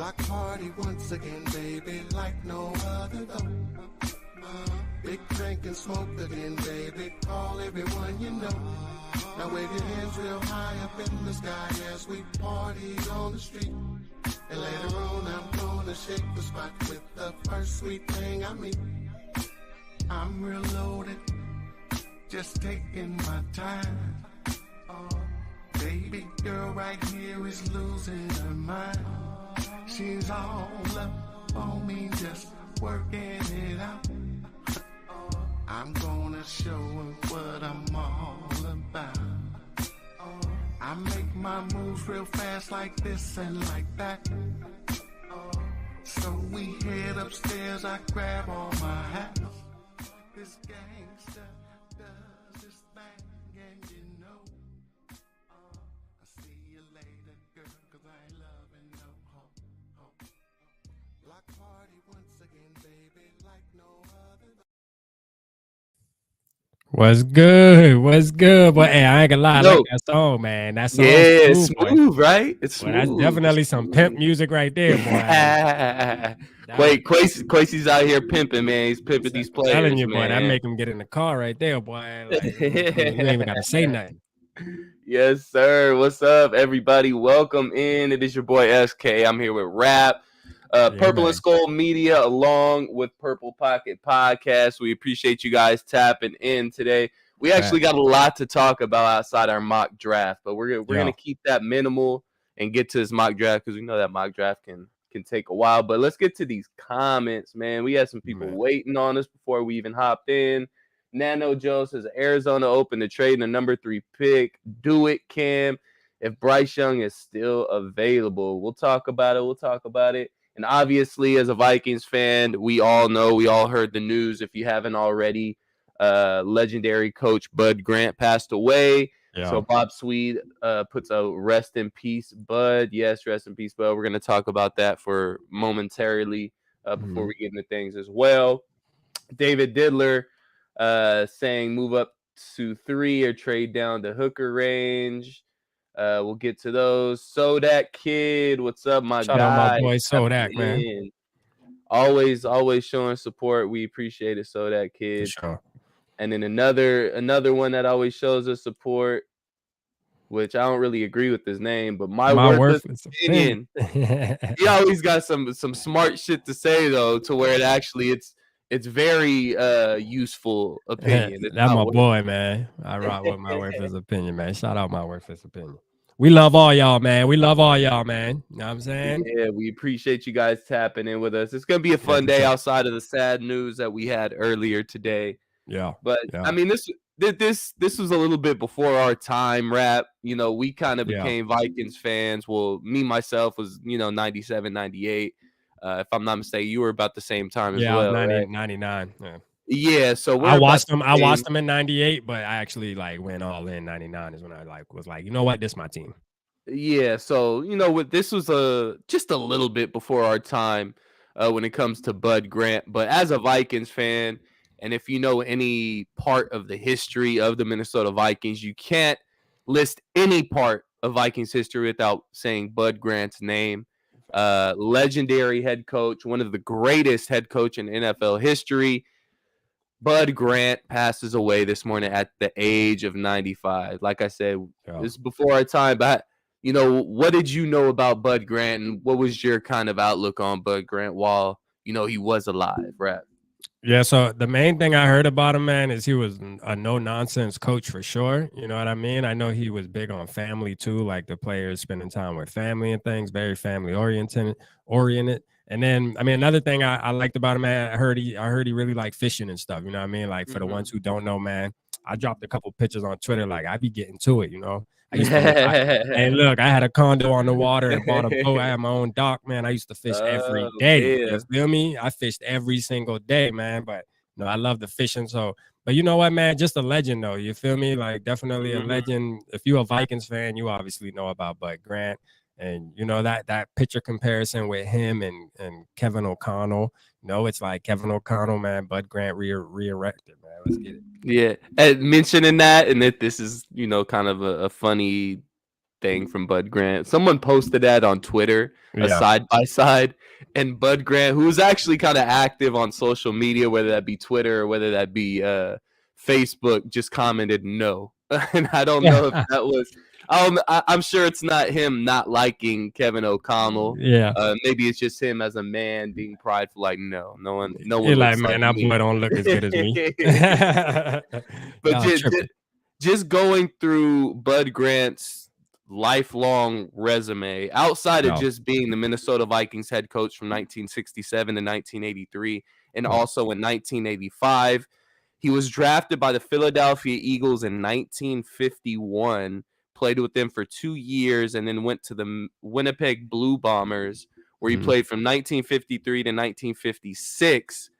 Block party once again, baby, like no other though. Big drink and smoke again, baby, call everyone you know. Now wave your hands real high up in the sky as we party on the street. And later on I'm gonna shake the spot with the first sweet thing I meet. I'm real loaded, just taking my time. Baby girl right here is losing her mind. She's all up on me, just working it out. I'm gonna show her what I'm all about. I make my moves real fast like this and like that. So we head upstairs, I grab all my hats. This gangster does this thing and you know. I see you later, girl, 'cause I ain't loving no hoe. Block party once again, baby, like no other. What's good? What's good? Boy, hey, I ain't gonna lie, I like that song, man. That song, it's smooth, boy. Right? It's boy, smooth. that's definitely some pimp music right there, boy. Wait, Quasi's out here pimping, man. He's pimping these players, telling you, man. boy, that make him get in the car right there, boy. Like, you ain't even gotta say nothing. Yes, sir. What's up, everybody? Welcome in. It is your boy SK. I'm here with Rap. Purple and Skull Media, along with Purple Pocket Podcast. We appreciate you guys tapping in today. We actually got a lot to talk about outside our mock draft, but we're gonna keep that minimal and get to this mock draft because we know that mock draft can take a while. But let's get to these comments, man. We had some people waiting on us before we even hopped in. Nano Joe says Arizona open to trade the number 3 pick. Do it, Cam. If Bryce Young is still available, we'll talk about it. And obviously, as a Vikings fan, we all know, we all heard the news. If you haven't already, legendary coach Bud Grant passed away. Yeah. So Bob Swede puts a rest in peace, Bud. Yes, rest in peace, Bud. We're going to talk about that for momentarily before we get into things as well. David Diddler saying move up to 3 or trade down to hooker range. We'll get to those. Sodak Kid, what's up, my Shout guy? Shout out my boy Sodak, man. Always showing support. We appreciate it, Sodak Kid. For sure. And then another one that always shows us support, which I don't really agree with his name, but my worthless opinion. He always got some smart shit to say though, to where it actually it's very useful opinion. That's my boy, man. I rock with my worthless opinion, man. Shout out my worthless opinion. We love all y'all, man. You know what I'm saying? Yeah, we appreciate you guys tapping in with us. It's going to be a fun day outside of the sad news that we had earlier today. Yeah. But, I mean, this was a little bit before our time, Rap. You know, we kind of became Vikings fans. Well, me, myself was, 97, 98. If I'm not mistaken, you were about the same time as well. 99. Yeah. Yeah, so I watched them in 98, but I actually went all in 99 is when I was like, you know what, this is my team. Yeah, so this was just a little bit before our time when it comes to Bud Grant, but as a Vikings fan, and if you know any part of the history of the Minnesota Vikings, you can't list any part of Vikings history without saying Bud Grant's name. Legendary head coach, one of the greatest head coach in NFL history. Bud Grant passes away this morning at the age of 95. Like I said, this is before our time, but what did you know about Bud Grant, and what was your kind of outlook on Bud Grant while he was alive, right? Yeah, so the main thing I heard about him, man, is he was a no-nonsense coach for sure. You know what I mean? I know he was big on family too, like the players spending time with family and things, very family-oriented. And then, I mean, another thing I liked about him, man, I heard he really liked fishing and stuff. You know what I mean? Like, for the ones who don't know, man, I dropped a couple pictures on Twitter. Like, I be getting to it, I used to, I had a condo on the water and bought a boat. I had my own dock, man. I used to fish every day. You feel me? I fished every single day, man. But I love the fishing. So, but you know what, man? Just a legend, though. You feel me? Like, definitely a legend. If you're a Vikings fan, you obviously know about Bud Grant. And that picture comparison with him and Kevin O'Connell, it's like Kevin O'Connell, man, Bud Grant re-erected, man. Let's get it. Yeah, and mentioning that, and that this is kind of a funny thing from Bud Grant. Someone posted that on Twitter, a side by side, and Bud Grant, who was actually kind of active on social media, whether that be Twitter or whether that be Facebook, just commented no. And I don't know if that was. I'm sure it's not him not liking Kevin O'Connell. Yeah. Maybe it's just him as a man being prideful. Like, no one. You're like, man, that boy don't look as good as me. But just going through Bud Grant's lifelong resume, outside of just being the Minnesota Vikings head coach from 1967 to 1983, and also in 1985, he was drafted by the Philadelphia Eagles in 1951. Played with them for 2 years, and then went to the Winnipeg Blue Bombers, where he played from 1953 to 1956.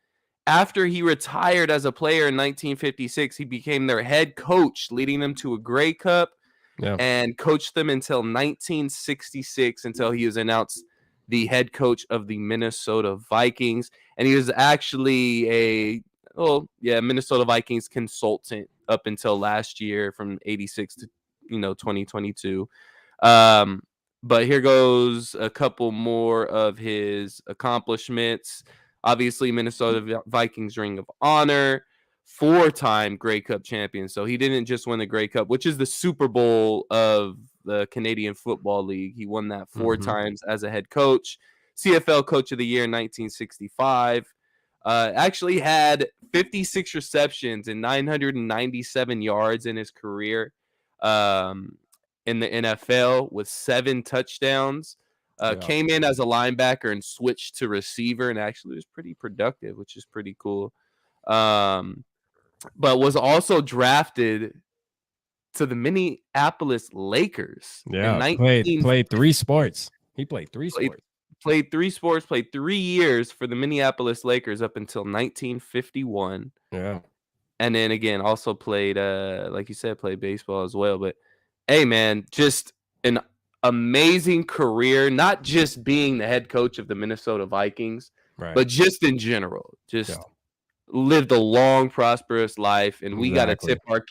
After he retired as a player in 1956, he became their head coach, leading them to a Grey Cup, and coached them until 1966, until he was announced the head coach of the Minnesota Vikings. And he was actually Minnesota Vikings consultant up until last year, from 86 to 2022. But here goes a couple more of his accomplishments. Obviously, Minnesota Vikings Ring of Honor, 4-time Grey Cup champion. So he didn't just win the Grey Cup, which is the Super Bowl of the Canadian Football League. He won that 4 times as a head coach. CFL Coach of the Year in 1965. Actually had 56 receptions and 997 yards in his career. In the NFL with 7 touchdowns. Came in as a linebacker and switched to receiver, and actually was pretty productive, which is pretty cool. But was also drafted to the Minneapolis Lakers. Yeah, played 3 sports. He played 3 sports. Played 3 sports, played 3 years for the Minneapolis Lakers up until 1951. Yeah. And then again, also played, like you said, played baseball as well. But hey, man, just an amazing career, not just being the head coach of the Minnesota Vikings, but just in general. Just lived a long, prosperous life. And we got to tip our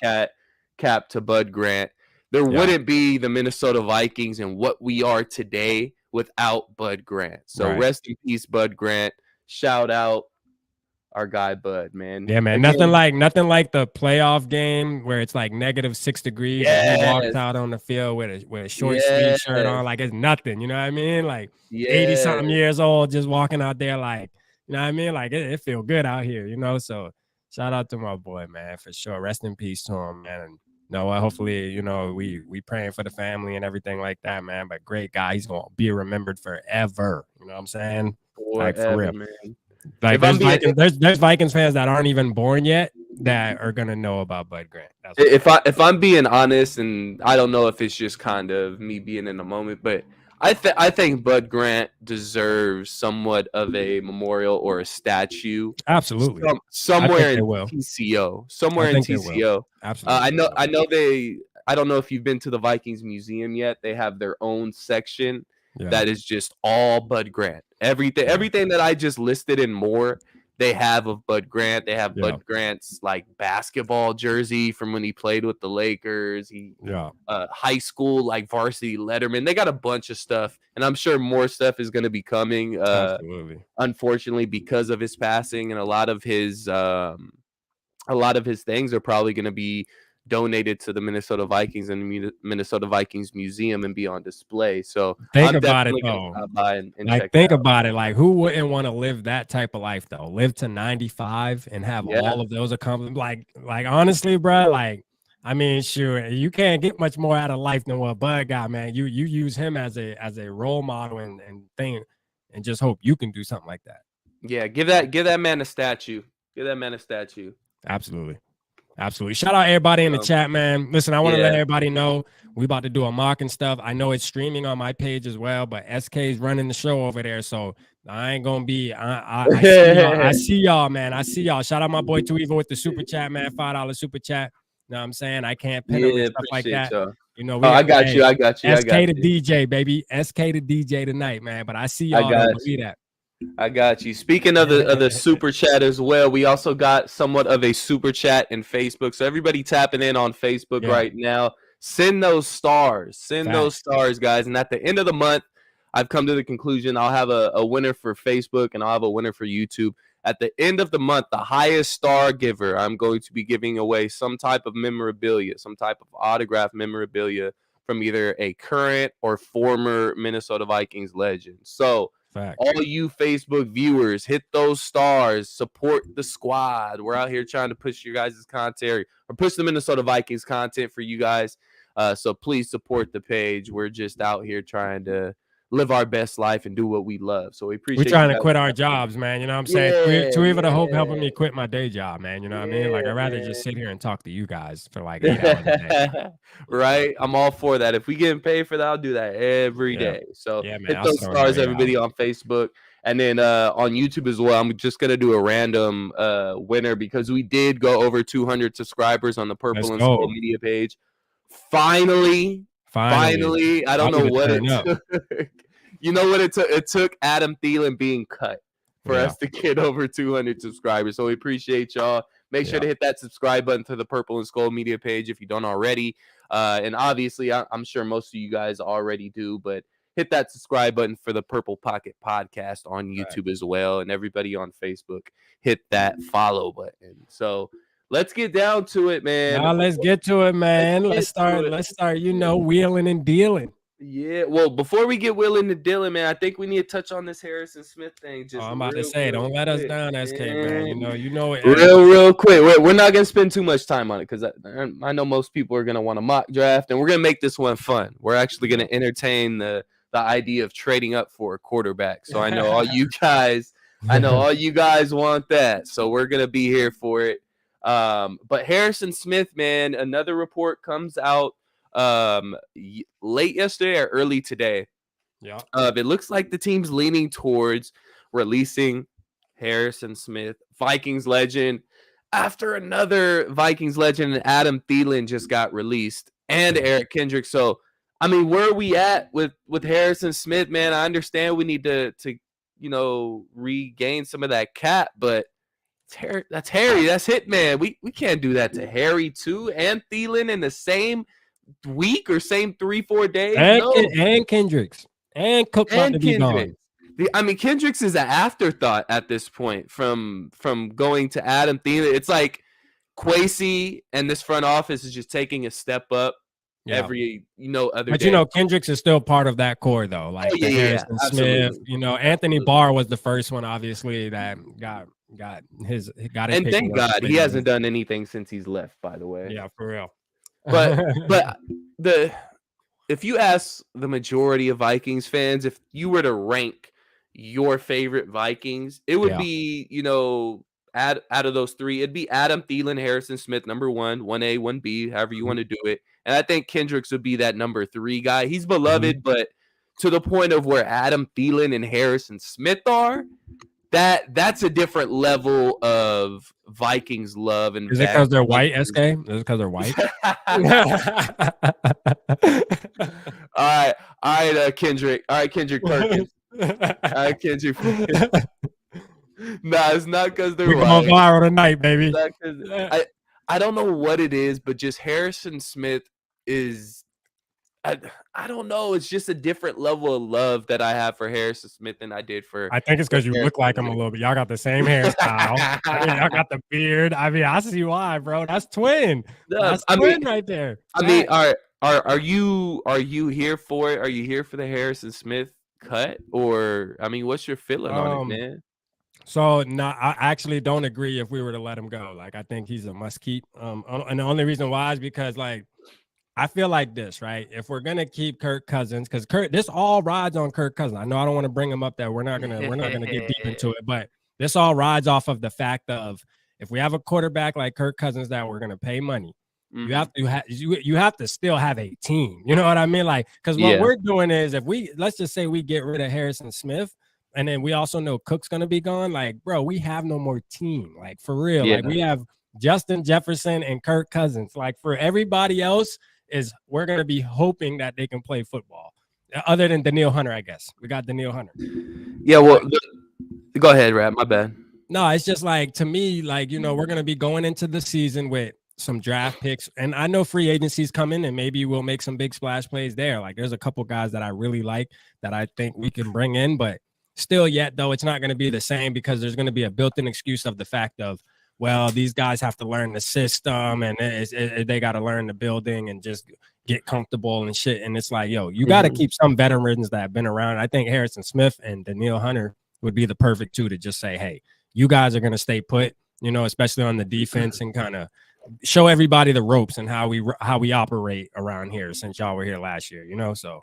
cap to Bud Grant. There wouldn't be the Minnesota Vikings and what we are today without Bud Grant. So rest in peace, Bud Grant. Shout out our guy Bud, man. Yeah, man. Again, nothing like the playoff game where it's like -6 degrees and he walks out on the field with a short sleeve shirt on, like it's nothing. You know what I mean? Like 80-something years old, just walking out there, like, you know what I mean? Like it feel good out here, So shout out to my boy, man, for sure. Rest in peace to him, man. And hopefully, we praying for the family and everything like that, man. But great guy, he's gonna be remembered forever. You know what I'm saying? Like for real, man. Like there's Vikings fans that aren't even born yet that are gonna know about Bud Grant. If I'm being honest, and I don't know if it's just kind of me being in the moment, but I think Bud Grant deserves somewhat of a memorial or a statue. Absolutely, somewhere in TCO. Absolutely, I know they. I don't know if you've been to the Vikings Museum yet. They have their own section that is just all Bud Grant. Everything that I just listed and more, they have of Bud Grant. They have Bud Grant's like basketball jersey from when he played with the Lakers. High school like varsity letterman. They got a bunch of stuff, and I'm sure more stuff is going to be coming. Absolutely. Unfortunately, because of his passing, and a lot of his things are probably going to be donated to the Minnesota Vikings and the Minnesota Vikings Museum and be on display. So think about it though. Think about it. Like, who wouldn't want to live that type of life though? Live to 95 and have all of those accomplishments. Like honestly, bro. Like, I mean, sure, you can't get much more out of life than what Bud got, man. You use him as a role model and thing, and just hope you can do something like that. Yeah, give that man a statue. Give that man a statue. Absolutely. Shout out everybody in the chat, man. Listen, I want to let everybody know we about to do a mock and stuff. I know it's streaming on my page as well, but SK is running the show over there, so I ain't gonna be. I see y'all, man. I see y'all. Shout out my boy Tuiva with the super chat, man. $5 super chat. You know what I'm saying? I can't pin him and stuff like that. Y'all. I got you. SK to DJ, baby. SK to DJ tonight, man. But I see y'all. I got you. Speaking of the super chat as well, we also got somewhat of a super chat in Facebook. So everybody tapping in on Facebook right now. Send those stars. Send Facts. those stars, guys. And at the end of the month, I've come to the conclusion I'll have a winner for Facebook and I'll have a winner for YouTube. At the end of the month, the highest star giver, I'm going to be giving away some type of memorabilia, some type of autographed memorabilia from either a current or former Minnesota Vikings legend. So Fact. all you Facebook viewers, hit those stars, support the squad. We're out here trying to push your guys' content or push the Minnesota Vikings content for you guys. So please support the page. We're just out here trying to live our best life and do what we love. So we appreciate We're trying to quit our jobs, man. You know what I'm saying? To even hope helping me quit my day job, man. You know what I mean? Like, I'd rather just sit here and talk to you guys for like 8 hours a day. Right? I'm all for that. If we getting paid for that, I'll do that every day. So man, hit those stars, everybody, on Facebook. And then on YouTube as well. I'm just going to do a random winner because we did go over 200 subscribers on the Purple and Skull Media page. Finally, I don't know what it took. You know what it took? It took Adam Thielen being cut for us to get over 200 subscribers. So we appreciate y'all. Make sure to hit that subscribe button to the Purple and Skull Media page if you don't already. And obviously, I'm sure most of you guys already do, but hit that subscribe button for the Purple Pocket Podcast on YouTube as well. And everybody on Facebook, hit that follow button. So let's get down to it, man. Now let's get to it, man. Let's start, wheeling and dealing. Yeah, well, before we get willing to dealing, man, I think we need to touch on this Harrison Smith thing. I'm about to say, don't let us down, SK, man. You know it. Real quick. We're not gonna spend too much time on it because I know most people are gonna want to mock draft, and we're gonna make this one fun. We're actually gonna entertain the idea of trading up for a quarterback. So I know all you guys, want that. So we're gonna be here for it. But Harrison Smith, man, another report comes out late yesterday or early today. It looks like the team's leaning towards releasing Harrison Smith, Vikings legend, after another Vikings legend, Adam Thielen, just got released, and Eric Kendrick. So I mean, where are we at with Harrison Smith, man? I understand we need to regain some of that cap, but that's Harry, that's Hitman. We can't do that to Harry too, and Thielen in the same week or same 3-4 days, and Kendricks and Cook about to be gone. I mean, Kendricks is an afterthought at this point from going to Adam Thielen. It's like Kwesi and this front office is just taking a step up every other day. But Kendricks is still part of that core though. Like Harrison Smith, Anthony Barr was the first one, obviously, that got his. And thank God he hasn't done anything since he's left. By the way, yeah, for real. But if you ask the majority of Vikings fans, if you were to rank your favorite Vikings, it would be, out of those three, it'd be Adam Thielen, Harrison Smith, number 1, 1A, 1B, however you want to do it. And I think Kendricks would be that number 3 guy. He's beloved, but to the point of where Adam Thielen and Harrison Smith are, that's a different level of Vikings love. And is it because they're white, SK? Is it because they're white? All right, Kendrick. All right, Kendrick Perkins. All right, Kendrick. Nah, it's not because they're white. Going viral tonight, baby. I don't know what it is, but just Harrison Smith is. I don't know. It's just a different level of love that I have for Harrison Smith than I did for. I think it's because you look like him a little bit. Y'all got the same hairstyle. Y'all got the beard. I mean, I see why, bro. That's twin. That's twin right there. I mean, are you here for it? Are you here for the Harrison Smith cut, or I mean, what's your feeling on it, man? So no, I actually don't agree if we were to let him go. Like, I think he's a must keep. And the only reason why is because, like, I feel like this, right? If we're gonna keep Kirk Cousins, because this all rides on Kirk Cousins. I know I don't want to bring him up there. We're not gonna get deep into it, but this all rides off of the fact of if we have a quarterback like Kirk Cousins that we're gonna pay money, you have to still have a team. You know what I mean? Like, because what we're doing is let's just say we get rid of Harrison Smith, and then we also know Cook's gonna be gone. Like, bro, we have no more team. Like, for real. Like, we have Justin Jefferson and Kirk Cousins. Like, for everybody else, we're going to be hoping that they can play football. Other than Danielle Hunter, I guess. We got Danielle Hunter. Yeah, well, go ahead, Rap. My bad. No, it's just like, to me, like, we're going to be going into the season with some draft picks, and I know free agency's coming, and maybe we'll make some big splash plays there. Like there's a couple guys that I really like that I think we can bring in, but still yet though, it's not going to be the same because there's going to be a built-in excuse of the fact of, well, these guys have to learn the system and they got to learn the building and just get comfortable and shit. And it's like, yo, you got to keep some veterans that have been around. I think Harrison Smith and Daniil Hunter would be the perfect two to just say, hey, you guys are going to stay put, you know, especially on the defense, and kind of show everybody the ropes and how we operate around here since y'all were here last year, you know? So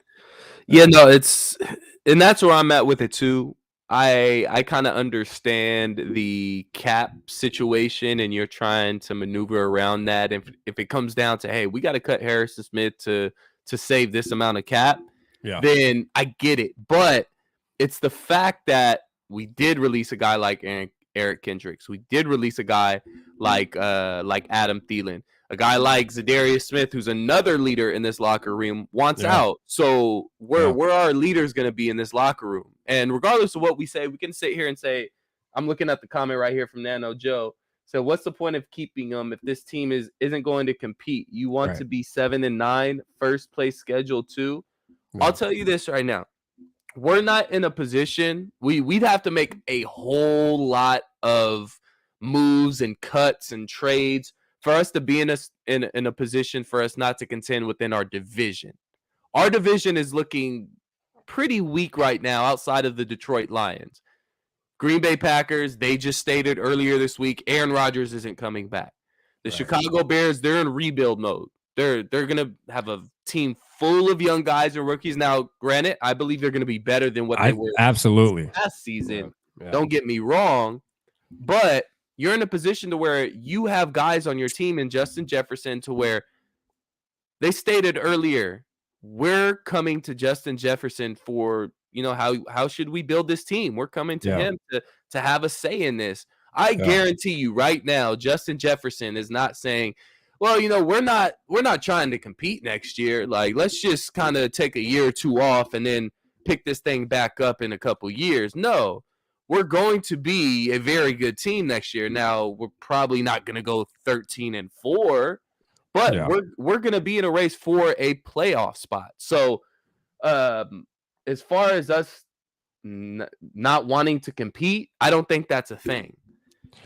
yeah, no, and that's where I'm at with it too. I kind of understand the cap situation, and you're trying to maneuver around that. If it comes down to, hey, we got to cut Harrison Smith to save this amount of cap, then I get it. But it's the fact that we did release a guy like Eric Kendricks. We did release a guy like Adam Thielen. A guy like Zadarius Smith, who's another leader in this locker room, wants out. So where are our leaders going to be in this locker room? And regardless of what we say, we can sit here and say, I'm looking at the comment right here from Nano Joe. So what's the point of keeping them if this team isn't going to compete? You want to be 7-9, first place schedule too? I'll tell you this right now. We're not in a position. We'd have to make a whole lot of moves and cuts and trades for us to be in a position for us not to contend within our division. Our division is looking pretty weak right now outside of the Detroit Lions. Green Bay Packers, they just stated earlier this week, Aaron Rodgers isn't coming back. The Chicago Bears, they're in rebuild mode. They're going to have a team full of young guys and rookies. Now, granted, I believe they're going to be better than what they were absolutely last season. Don't get me wrong, but you're in a position to where you have guys on your team in Justin Jefferson to where they stated earlier, we're coming to Justin Jefferson for, you know, how should we build this team? We're coming to him to have a say in this. I guarantee you right now, Justin Jefferson is not saying, well, you know, we're not trying to compete next year. Like, let's just kind of take a year or two off and then pick this thing back up in a couple years. No. We're going to be a very good team next year. Now, we're probably not going to go 13-4, but we're going to be in a race for a playoff spot. So, as far as us not wanting to compete, I don't think that's a thing.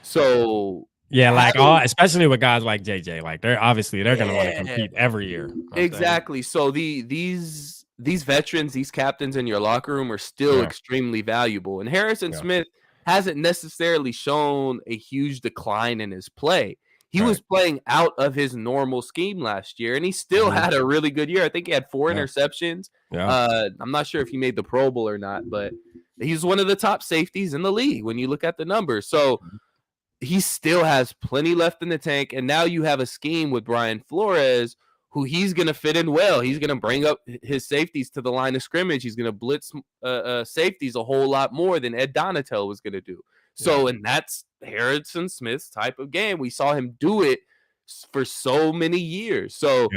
So, like especially with guys like JJ, like they're going to want to compete every year. Exactly. So these veterans, these captains in your locker room are still extremely valuable. And Harrison Smith hasn't necessarily shown a huge decline in his play. He was playing out of his normal scheme last year, and he still had a really good year. I think he had 4 interceptions. I'm not sure if he made the Pro Bowl or not, but he's one of the top safeties in the league when you look at the numbers. So he still has plenty left in the tank, and now you have a scheme with Brian Flores who he's going to fit in well. He's going to bring up his safeties to the line of scrimmage. He's going to blitz safeties a whole lot more than Ed Donatel was going to do. So, and that's Harrison Smith's type of game. We saw him do it for so many years. So,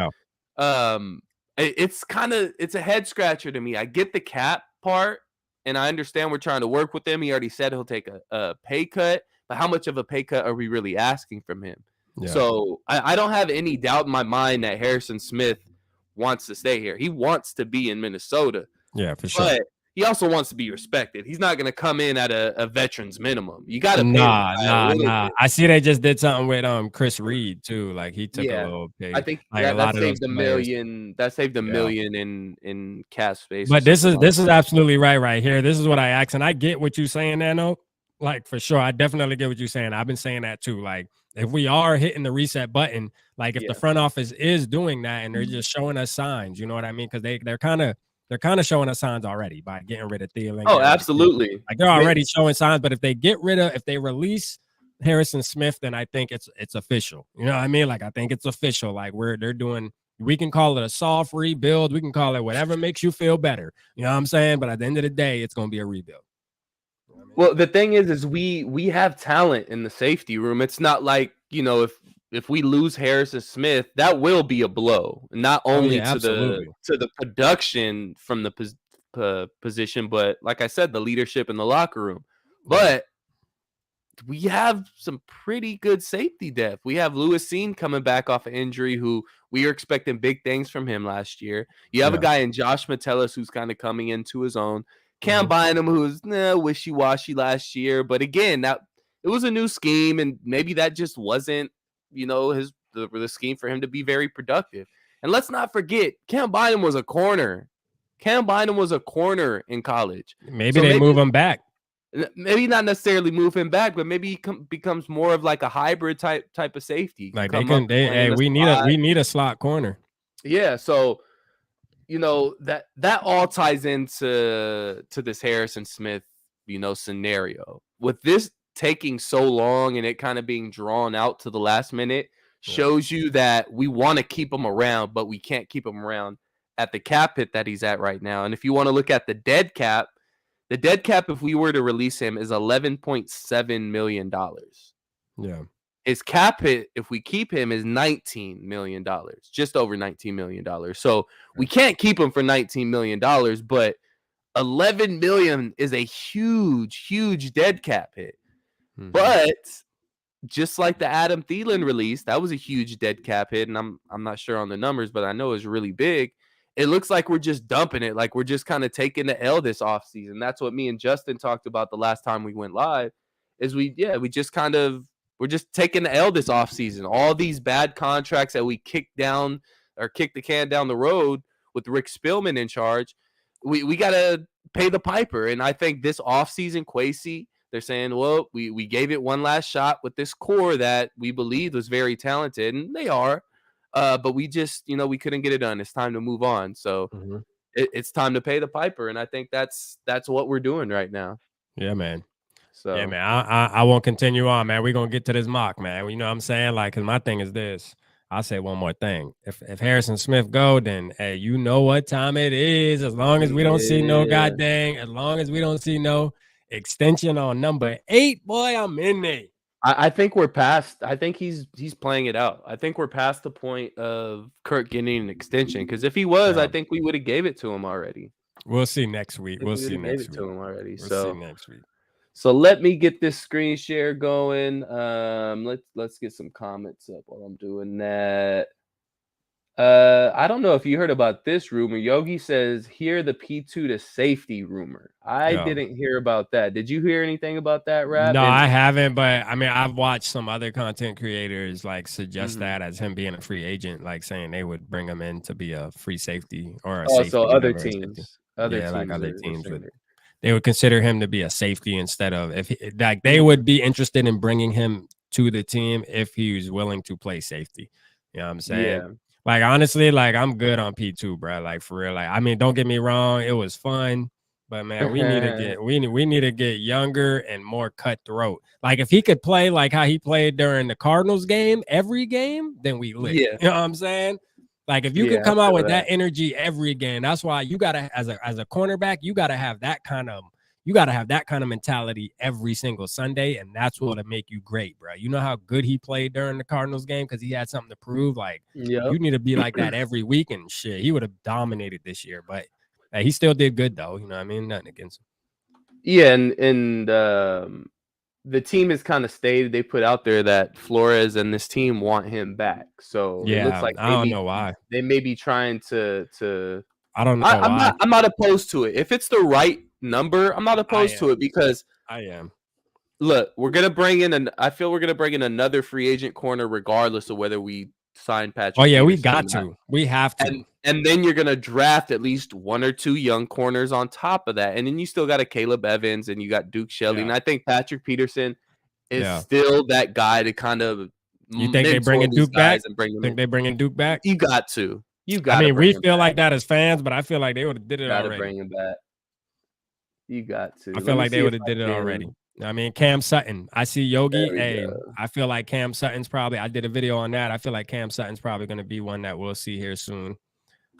it's a head scratcher to me. I get the cap part, and I understand we're trying to work with him. He already said he'll take a pay cut, but how much of a pay cut are we really asking from him? So I don't have any doubt in my mind that Harrison Smith wants to stay here. He wants to be in Minnesota. Yeah, for sure. But he also wants to be respected. He's not going to come in at a veteran's minimum. You got to nah. I see they just did something with Chris Reed too. Like he took a little pay. I think like that saved $1 million. That saved $1 million in cap space. But this is absolutely right here. This is what I asked, and I get what you're saying, Nano. Like for sure, I definitely get what you're saying. I've been saying that too. Like if we are hitting the reset button, like if the front office is doing that and they're just showing us signs, you know what I mean? Because they're kind of showing us signs already by getting rid of Thielen. Oh, absolutely. Like they're already showing signs. But if they release Harrison Smith, then I think it's official. You know what I mean? Like I think it's official. Like they're doing. We can call it a soft rebuild. We can call it whatever makes you feel better. You know what I'm saying? But at the end of the day, it's going to be a rebuild. Well, the thing is we have talent in the safety room. It's not like, you know, if we lose Harrison Smith, that will be a blow, not only to the production from the position, but like I said, the leadership in the locker room. But we have some pretty good safety depth. We have Lewis Seen coming back off an injury, who we are expecting big things from him last year. You have a Yeah. guy in Josh Metellus who's kind of coming into his own. Cam Mhm. Bynum, who was wishy-washy last year, but again, that it was a new scheme, and maybe that just wasn't, the scheme for him to be very productive. And let's not forget, Cam Bynum was a corner. Cam Bynum was a corner in college. Maybe So they move him back. maybe not necessarily move him back, but maybe he becomes more of like a hybrid type of safety. He can Like they come up can, and play in the we slot. need a slot corner. Yeah, so that all ties into this Harrison Smith, scenario. With this taking so long and it kind of being drawn out to the last minute, shows you that we want to keep him around, but we can't keep him around at the cap hit that he's at right now. And if you want to look at the dead cap, if we were to release him, is $11.7 million. Yeah. His cap hit, if we keep him, is $19 million, just over $19 million. So we can't keep him for $19 million, but $11 million is a huge, huge dead cap hit. Mm-hmm. But just like the Adam Thielen release, that was a huge dead cap hit, and I'm not sure on the numbers, but I know it's really big. It looks like we're just dumping it, like we're just kind of taking the L this offseason. That's what me and Justin talked about the last time we went live, is we're just taking the L this offseason. All these bad contracts that we kicked the can down the road with Rick Spielman in charge, we got to pay the piper. And I think this offseason, Kwesi, they're saying, well, we gave it one last shot with this core that we believed was very talented, and they are. But we just, we couldn't get it done. It's time to move on. So it's time to pay the piper. And I think that's what we're doing right now. Yeah, man. So yeah, man. I won't continue on, man. We're going to get to this mock, man. You know what I'm saying? Like, because my thing is this. I'll say one more thing. If Harrison Smith go, then, hey, you know what time it is. As long as we don't see no as long as we don't see no extension on number 8, boy, I'm in there. I think we're past. I think he's playing it out. I think we're past the point of Kirk getting an extension, because if he was, I think we would have gave it to him already. We'll see next week. We'll see next week. To him already. We'll see next week. So let me get this screen share going. Let's get some comments up while I'm doing that. I don't know if you heard about this rumor. Yogi says, hear the P2 to safety rumor. I didn't hear about that. Did you hear anything about that, Rap? No, I haven't, but I mean, I've watched some other content creators like suggest that as him being a free agent, like saying they would bring him in to be a free safety or a safety. So other teams. Other teams they would consider him to be a safety instead of they would be interested in bringing him to the team if he was willing to play safety. You know what I'm saying? Yeah. Like, honestly, like, I'm good on P2, bro. Like, for real. Like, I mean, don't get me wrong. It was fun. But, man, we need to get we need to get younger and more cutthroat. Like, if he could play like how he played during the Cardinals game, every game, then we lit. Yeah. You know what I'm saying? Like, if you can come out with that energy every game, that's why you got to, as a cornerback, you got to have that kind of mentality every single Sunday, and that's what'll make you great, bro. You know how good he played during the Cardinals game because he had something to prove? Like, you need to be like that every week, and shit, he would have dominated this year, but he still did good, though. You know what I mean? Nothing against him. Yeah, and the team has kind of stated, they put out there that Flores and this team want him back. So it looks like I don't know why. They may be trying to I don't know why. I'm not opposed to it. If it's the right number, I'm not opposed to it, because I am. Look, I feel we're gonna bring in another free agent corner regardless of whether we sign Patrick. Oh yeah, we got to. We have to. And then you're gonna draft at least one or two young corners on top of that, and then you still got a Caleb Evans and you got Duke Shelley, and I think Patrick Peterson is still that guy to kind of. You think they bringing Duke back? They bringing Duke back? You got to. I mean, we feel like that as fans, but I feel like they would have did it already. Bring him back. You got to. I feel like they would have did it already. I mean, Cam Sutton. I see Yogi. Hey, I feel like Cam Sutton's probably. I did a video on that. I feel like Cam Sutton's probably going to be one that we'll see here soon.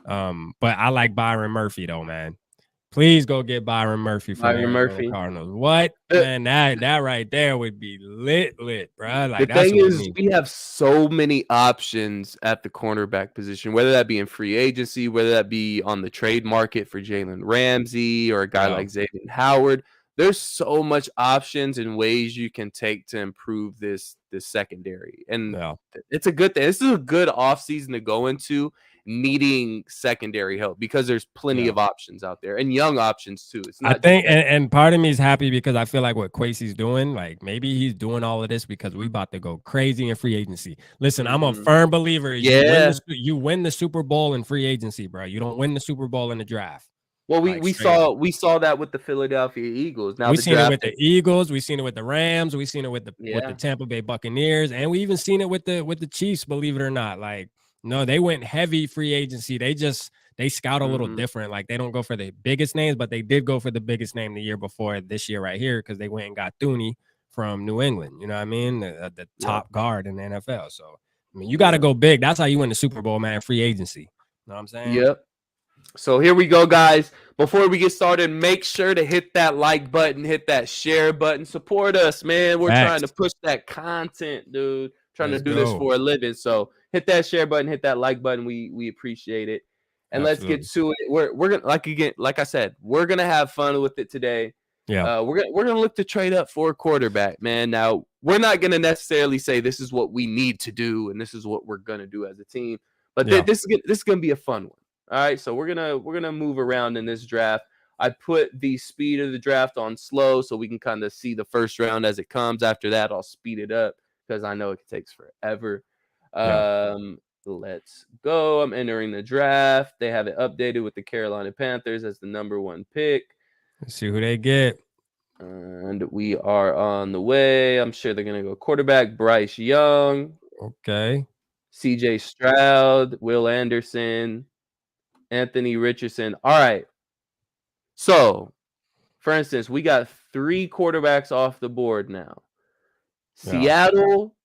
But I like Byron Murphy though, man. Please go get Byron Murphy for the Cardinals. What, man? That right there would be lit, bro. Like, the thing is, we have so many options at the cornerback position, whether that be in free agency, whether that be on the trade market for Jalen Ramsey or a guy like Xavier Howard. there's so much options and ways you can take to improve this secondary. And Yeah. it's a good thing. This is a good offseason to go into, needing secondary help, because there's plenty Yeah. of options out there, and young options too. It's I not just think, and part of me is happy because I feel like what Quasi's doing, like maybe he's doing all of this because we about to go crazy in free agency. Listen, I'm a firm believer is Yeah. you win the Super Bowl in free agency, bro. You don't win the Super Bowl in the draft. Well, Like we straight up. saw that with the Philadelphia Eagles. Now We the seen it draft, with the Eagles, we seen it with the Rams, we seen it with the yeah. Tampa Bay Buccaneers, and we even seen it with the Chiefs, believe it or not. Like, no, they went heavy free agency. They scout a little different. Like, they don't go for the biggest names, but they did go for the biggest name the year before this year right here, because they went and got Thuney from New England. You know what I mean? The top guard in the NFL. So, I mean, you got to go big. That's how you win the Super Bowl, man. Free agency. You know what I'm saying? Yep. So here we go, guys. Before we get started, make sure to hit that like button, hit that share button. Support us, man. We're trying to push that content, dude. Trying to do this for a living. So hit that share button, hit that like button. We appreciate it. And let's get to it. We're gonna, like I said, we're gonna have fun with it today. Yeah. We're gonna look to trade up for a quarterback, man. Now, we're not gonna necessarily say this is what we need to do and this is what we're gonna do as a team, but this is gonna be a fun one. All right, so we're gonna move around in this draft. I put the speed of the draft on slow so we can kind of see the first round as it comes. After that, I'll speed it up because I know it takes forever. Let's go. I'm entering the draft. They have it updated with the Carolina Panthers as the number 1 pick. Let's see who they get. And we are on the way. I'm sure they're gonna go quarterback, Bryce Young. Okay. CJ Stroud, Will Anderson, Anthony Richardson. All right. So, for instance, we got 3 quarterbacks off the board now. Seattle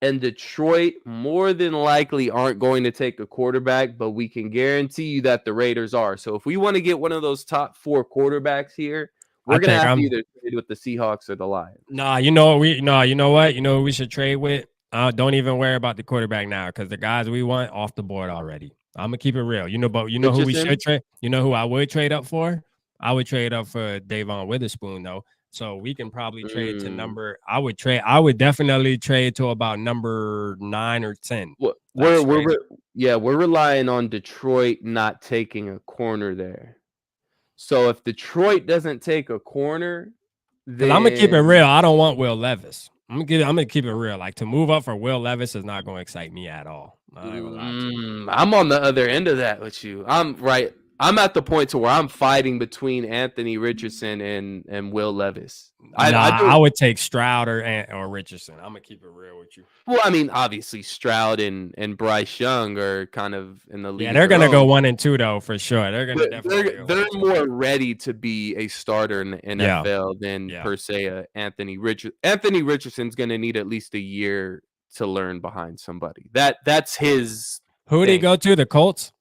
and Detroit more than likely aren't going to take a quarterback, but we can guarantee you that the Raiders are. So if we want to get one of those top 4 quarterbacks here, we're going to have to either trade with the Seahawks or the Lions. Nah, you know what we should trade with? Don't even worry about the quarterback now, because the guys we want off the board already. I'm gonna keep it real. But you know who we should trade? You know who I would trade up for? I would trade up for Davon Witherspoon, though. So we can probably trade to number. I would definitely trade to about number 9 or 10. We're relying on Detroit not taking a corner there. So if Detroit doesn't take a corner, then I'm gonna keep it real. I don't want Will Levis. I'm gonna keep it real. Like, to move up for Will Levis is not gonna excite me at all. I'm on the other end of that with you. I'm at the point to where I'm fighting between Anthony Richardson and Will Levis. I would take Stroud or Richardson. I'm gonna keep it real with you. Well, I mean, obviously Stroud and Bryce Young are kind of in the league. Yeah, they're gonna go 1 and 2 though, for sure. They're gonna definitely. They're more ready to be a starter in the NFL than per se Anthony Richardson. Anthony Richardson's gonna need at least a year to learn behind somebody. That's his. Who did he go to? The Colts.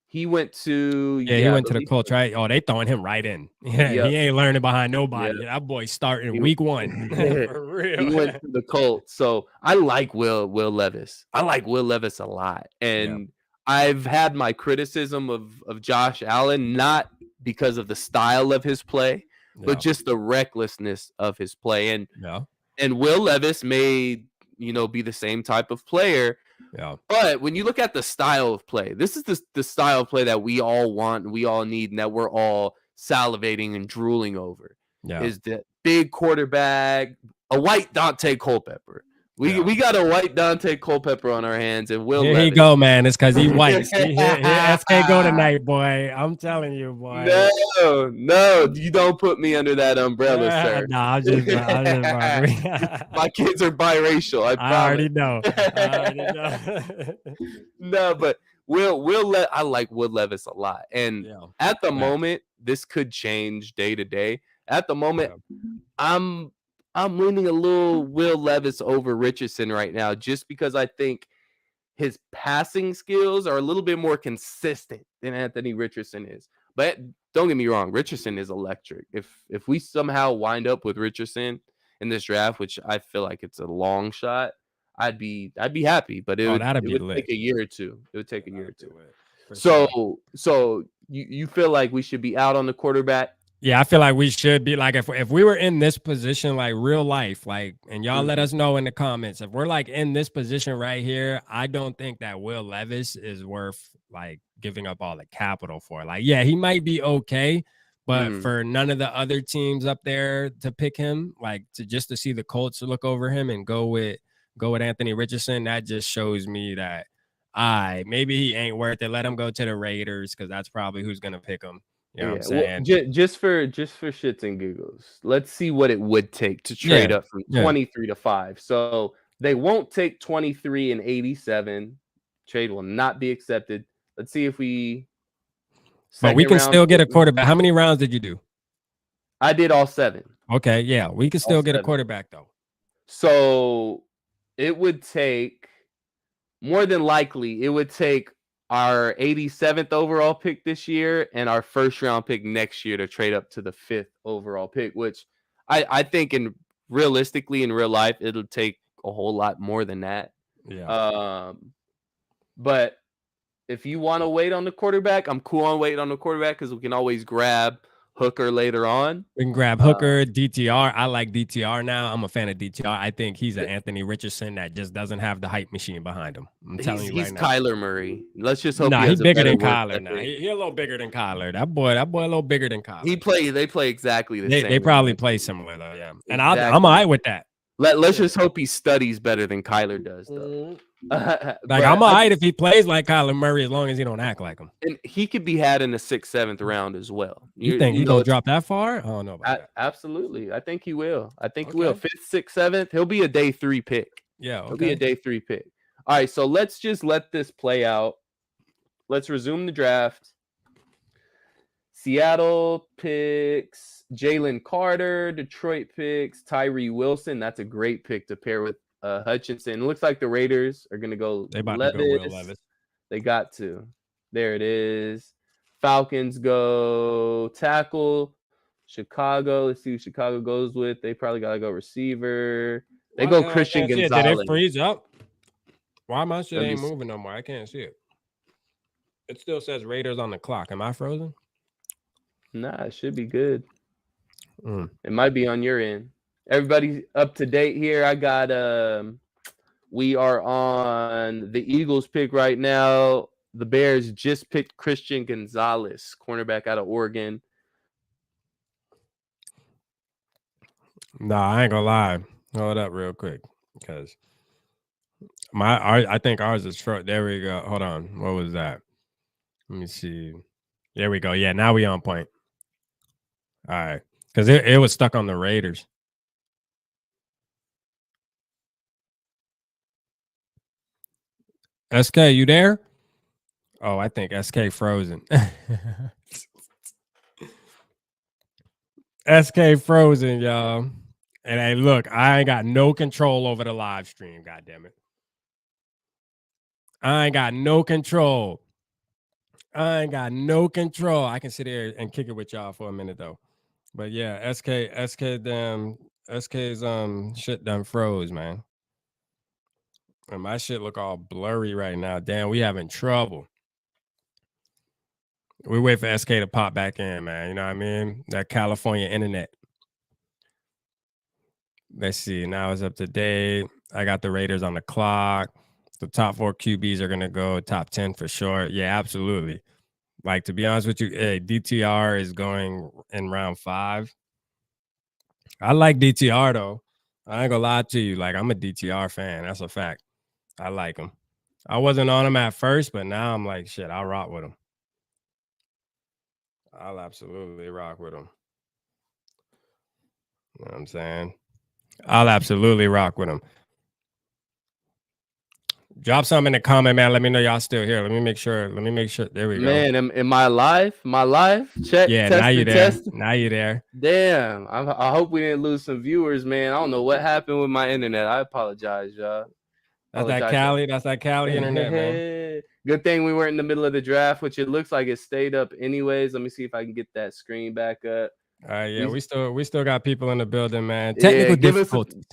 He went to he went to the Colts, right? Oh, they throwing him right in. Yeah, he ain't learning behind nobody. Yep. That boy starting week 1. For real. He went to the Colts. So I like Will Levis. I like Will Levis a lot. And I've had my criticism of Josh Allen, not because of the style of his play, but just the recklessness of his play. And Will Levis may, be the same type of player. Yeah. But when you look at the style of play, this is the style of play that we all want and we all need, and that we're all salivating and drooling over. Yeah. Is the big quarterback, a white Dante Culpepper. We got a white Dante Culpepper on our hands, and Will Here Levis. he go, man. It's because he white. Here SK go tonight, boy. I'm telling you, boy. No, you don't put me under that umbrella, sir. Nah, I'm just My kids are biracial. I already know. No, but I like Will Levis a lot, and at the moment, this could change day to day. At the moment, I'm leaning a little Will Levis over Richardson right now, just because I think his passing skills are a little bit more consistent than Anthony Richardson is. But don't get me wrong, Richardson is electric. If we somehow wind up with Richardson in this draft, which I feel like it's a long shot, I'd be happy. But it would take a year or two. It would take a year or two. So you feel like we should be out on the quarterback? Yeah, I feel like we should be like if we were in this position, like real life, like, and y'all let us know in the comments if we're like in this position right here. I don't think that Will Levis is worth like giving up all the capital for. Like, yeah, he might be okay, but for none of the other teams up there to pick him, like to see the Colts look over him and go with Anthony Richardson, that just shows me that maybe he ain't worth it. Let him go to the Raiders because that's probably who's gonna pick him. You know what I'm saying? Well, just for shits and giggles, let's see what it would take to trade up from 23 to 5. So they won't take 23 and 87. Trade will not be accepted. Let's see if we. But we can still get a quarterback. How many rounds did you do? I did all 7. Okay, yeah, we can still get a quarterback though. So it would take, more than likely, it would take our 87th overall pick this year and our first round pick next year to trade up to the 5th overall pick, which I think realistically in real life, it'll take a whole lot more than that. Yeah. But if you want to wait on the quarterback, I'm cool on waiting on the quarterback because we can always grab Hooker later on. We can grab Hooker, DTR. I like DTR now. I'm a fan of DTR. I think he's an Anthony Richardson that just doesn't have the hype machine behind him. I'm telling you right now. He's Kyler Murray. Let's just hope he's bigger than Kyler now. He's a little bigger than Kyler. That boy a little bigger than Kyler. They play exactly the same. They probably play similar though, yeah. And I'm all right with that. Let's just hope he studies better than Kyler does, though. Like I'm all right if he plays like Kyler Murray as long as he don't act like him. And he could be had in the 6th, 7th round as well. You think he's gonna drop that far? I don't know about that. Absolutely, I think he will. He will. 5th, 6th, 7th. He'll be a day 3 pick. Yeah, okay. He'll be a day 3 pick. All right, so let's just let this play out. Let's resume the draft. Seattle picks Jalen Carter. Detroit picks Tyree Wilson. That's a great pick to pair with Hutchinson. It looks like the Raiders are going to go Levis. They got to. There it is. Falcons go tackle. Chicago. Let's see who Chicago goes with. They probably got to go receiver. They go Christian Gonzalez. Did it freeze up? Why my shit ain't moving no more? I can't see it. It still says Raiders on the clock. Am I frozen? Nah, it should be good. It might be on your end. Everybody up to date here. I got we are on the Eagles pick right now. The Bears just picked Christian Gonzalez, cornerback out of Oregon. Nah, I ain't gonna lie. Hold up real quick because I think ours is short. There we go. Hold on. What was that? Let me see. There we go. Yeah, now we on point. All right. Because it was stuck on the Raiders. SK, you there? Oh, I think SK frozen. SK frozen, y'all. And hey, look, I ain't got no control over the live stream, goddammit. I ain't got no control. I can sit here and kick it with y'all for a minute though. But yeah, SK's shit done froze, man. And my shit look all blurry right now. Damn, we having trouble. We wait for SK to pop back in, man. You know what I mean? That California internet. Let's see. Now it's up to date. I got the Raiders on the clock. The top 4 QBs are gonna go top 10 for sure. Yeah, absolutely. Like, to be honest with you, DTR is going in round 5. I like DTR though. I ain't gonna lie to you. Like, I'm a DTR fan. That's a fact. I like him. I wasn't on him at first, but now I'm like, shit, I'll rock with him. I'll absolutely rock with him. You know what I'm saying? I'll absolutely rock with him. Drop something in the comment, man. Let me know y'all still here. Let me make sure. There we go. Man, am I live? Check. Yeah, now you're there. Now you're there. Damn. I hope we didn't lose some viewers, man. I don't know what happened with my internet. I apologize, y'all. That's that Cali internet, man. Good thing we weren't in the middle of the draft, which it looks like it stayed up anyways. Let me see if I can get that screen back up. Yeah, we still got people in the building, man. Technical difficulties.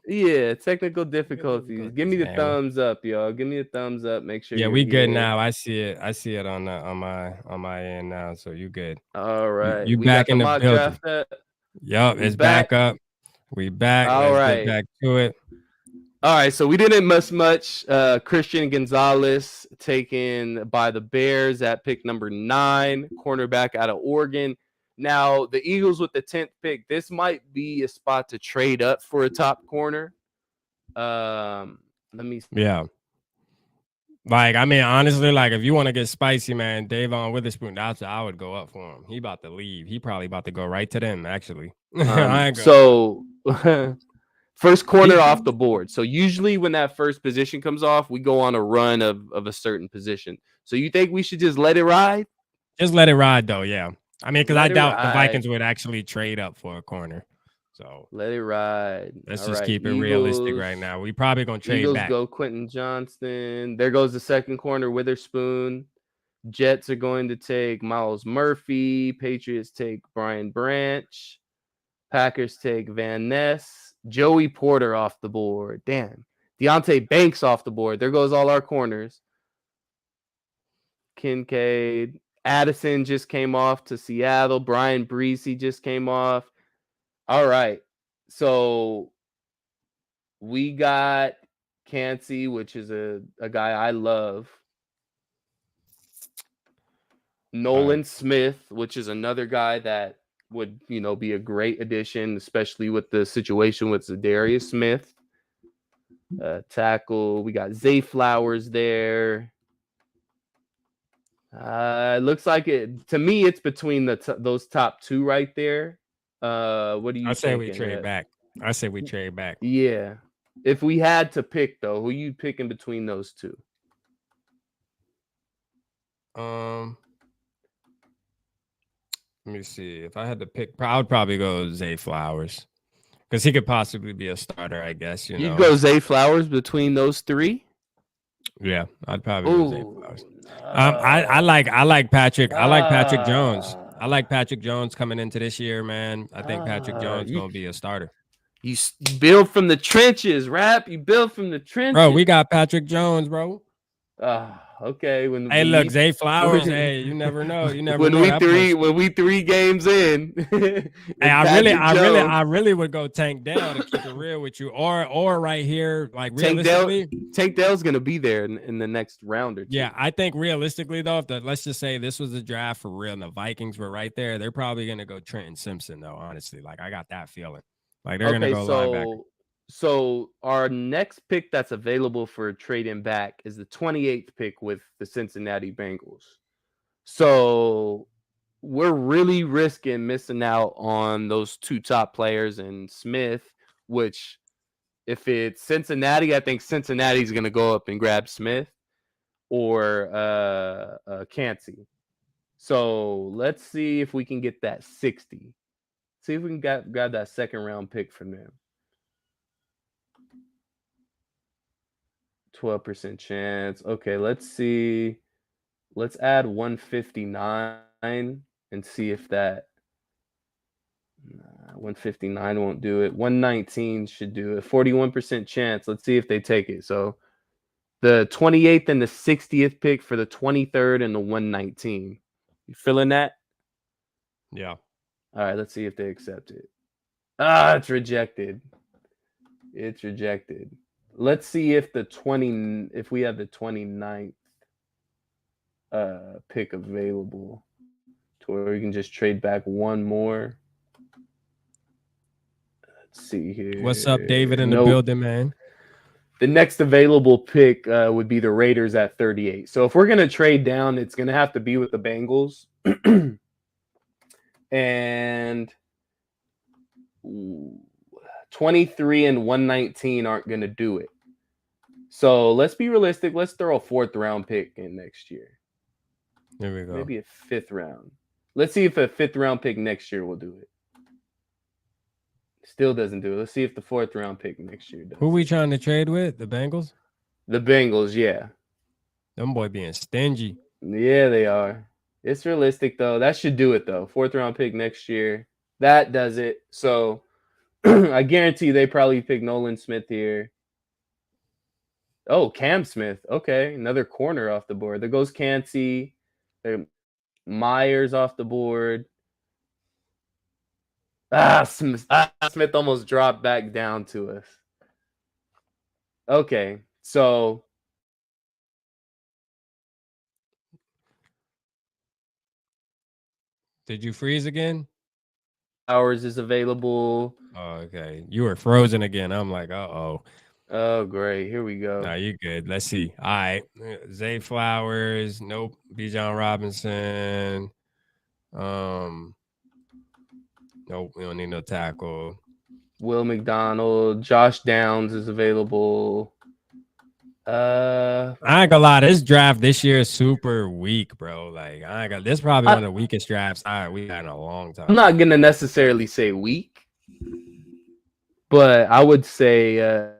Yeah, technical difficulties. Give me the thumbs up, y'all. Give me a thumbs up. Make sure Yeah, you're we good here. now. I see it. I see it on my end now. So you good. All right. You We back got the in the mock building. draft up. Yup, We it's back. back up. We back. All Let's get right. back to it. All right, so we didn't miss much. Christian Gonzalez taken by the Bears at pick number 9, cornerback out of Oregon. Now, the Eagles with the 10th pick, this might be a spot to trade up for a top corner. Let me see. Yeah. Like, I mean, honestly, like if you want to get spicy, man, Davon Witherspoon, I would go up for him. He about to leave. He probably about to go right to them, actually. I ain't So first corner off the board. So usually when that first position comes off, we go on a run of a certain position. So you think we should just let it ride? Just let it ride, though. Yeah. I mean, because I doubt the ride. Vikings would actually trade up for a corner. So Let it ride. let's All just right. keep it Eagles, realistic right now. We probably gonna trade Eagles back. go Quentin Johnston. There goes the second corner, Witherspoon. Jets are going to take Miles Murphy. Patriots take Brian Branch. Packers take Van Ness. Joey Porter off the board. Damn. Deontay Banks off the board. There goes all our corners. Kincaid. Addison just came off to Seattle. Brian Breesy just came off. All right. So we got Cansey, which is a guy I love. Nolan Smith, which is another guy that would, be a great addition, especially with the situation with Zadarius Smith. Tackle. We got Zay Flowers there. It looks like to me, it's between those top two right there. What do you think? I say we trade back. I say we trade back. Yeah. If we had to pick, though, who you picking between those two? Let me see. If I had to pick, I would probably go Zay Flowers because he could possibly be a starter, I guess. You'd go Zay Flowers between those three? Yeah, I'd probably go Zay Flowers. I like Patrick. I like Patrick Jones. I like Patrick Jones coming into this year, man. I think Patrick Jones is going to be a starter. You build from the trenches, Rap. You build from the trenches. Bro, we got Patrick Jones, bro. Okay. Hey, look, Zay Flowers. Hey, you never know. You never when know. When we 3 games in. Hey, I really would go Tank Dell to keep it real with you, or right here, like realistically, Tank Dell's gonna be there in the next round or two. Yeah, I think realistically though, let's just say this was a draft for real, and the Vikings were right there, they're probably gonna go Trenton Simpson though. Honestly, like I got that feeling. Like they're gonna go linebacker. So our next pick that's available for trading back is the 28th pick with the Cincinnati Bengals. So we're really risking missing out on those 2 top players and Smith, which if it's Cincinnati, I think Cincinnati's going to go up and grab Smith or Cansey. So let's see if we can get that 60. See if we can grab that second round pick from them. 12% chance. Okay, let's see. Let's add 159 and see if that 159 won't do it. 119 should do it. 41% chance. Let's see if they take it. So the 28th and the 60th pick for the 23rd and the 119. You feeling that? Yeah. All right, let's see if they accept it. It's rejected. It's rejected. Let's see if if we have the 29th pick available to where we can just trade back one more. Let's see here. What's up, David, in the building, man? The next available pick would be the Raiders at 38. So if we're going to trade down, it's going to have to be with the Bengals. And 23 and 119 aren't going to do it. So let's be realistic. Let's throw a 4th round pick in next year. There we go. Maybe a 5th round. Let's see if a 5th round pick next year will do it. Still doesn't do it. Let's see if the 4th round pick next year does. Who we trying to trade with? The Bengals? The Bengals, yeah. Them boy being stingy. Yeah, they are. It's realistic, though. That should do it, though. 4th round pick next year. That does it. So I guarantee they probably pick Nolan Smith here. Oh, Cam Smith. Okay, another corner off the board. There goes Cansey. Myers off the board. Smith almost dropped back down to us. Okay, so Did you freeze again? Hours is available. Oh, okay. You were frozen again. I'm like, uh-oh. Oh, great. Here we go. Nah, you good. Let's see. All right. Zay Flowers. Nope. Bijan Robinson. Nope. We don't need no tackle. Will McDonald. Josh Downs is available. I ain't gonna lie. This draft this year is super weak, bro. Like, I ain't gonna. This is probably one of the weakest drafts we got in a long time. I'm not gonna necessarily say weak, but I would say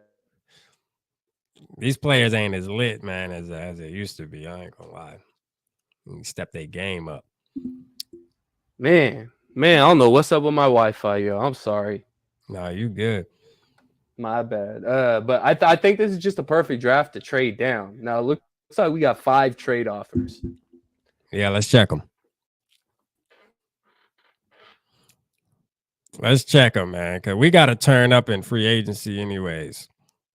these players ain't as lit, man, as it used to be. I ain't gonna lie. You step their game up. Man, I don't know what's up with my Wi-Fi, yo. I'm sorry. No, you good. My bad. But I think this is just a perfect draft to trade down. Now looks like we got 5 trade offers. Yeah, let's check them. Let's check them, man, because we got to turn up in free agency anyways.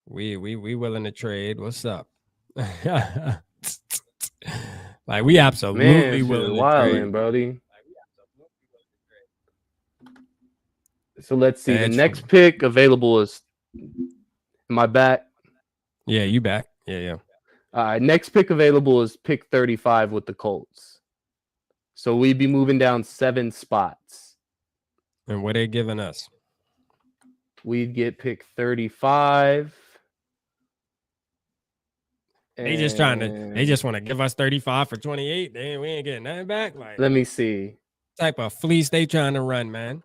We willing to trade. What's up? Like, we absolutely willing to trade. Brody. So let's see. The next pick available is. Am I back? Yeah, you back. Yeah. All right. Next pick available is pick 35 with the Colts. So we'd be moving down 7 spots. And what are they giving us? We'd get pick 35. They just want to give us 35 for 28. We ain't getting nothing back. Like, let me see. What type of fleece they trying to run, man?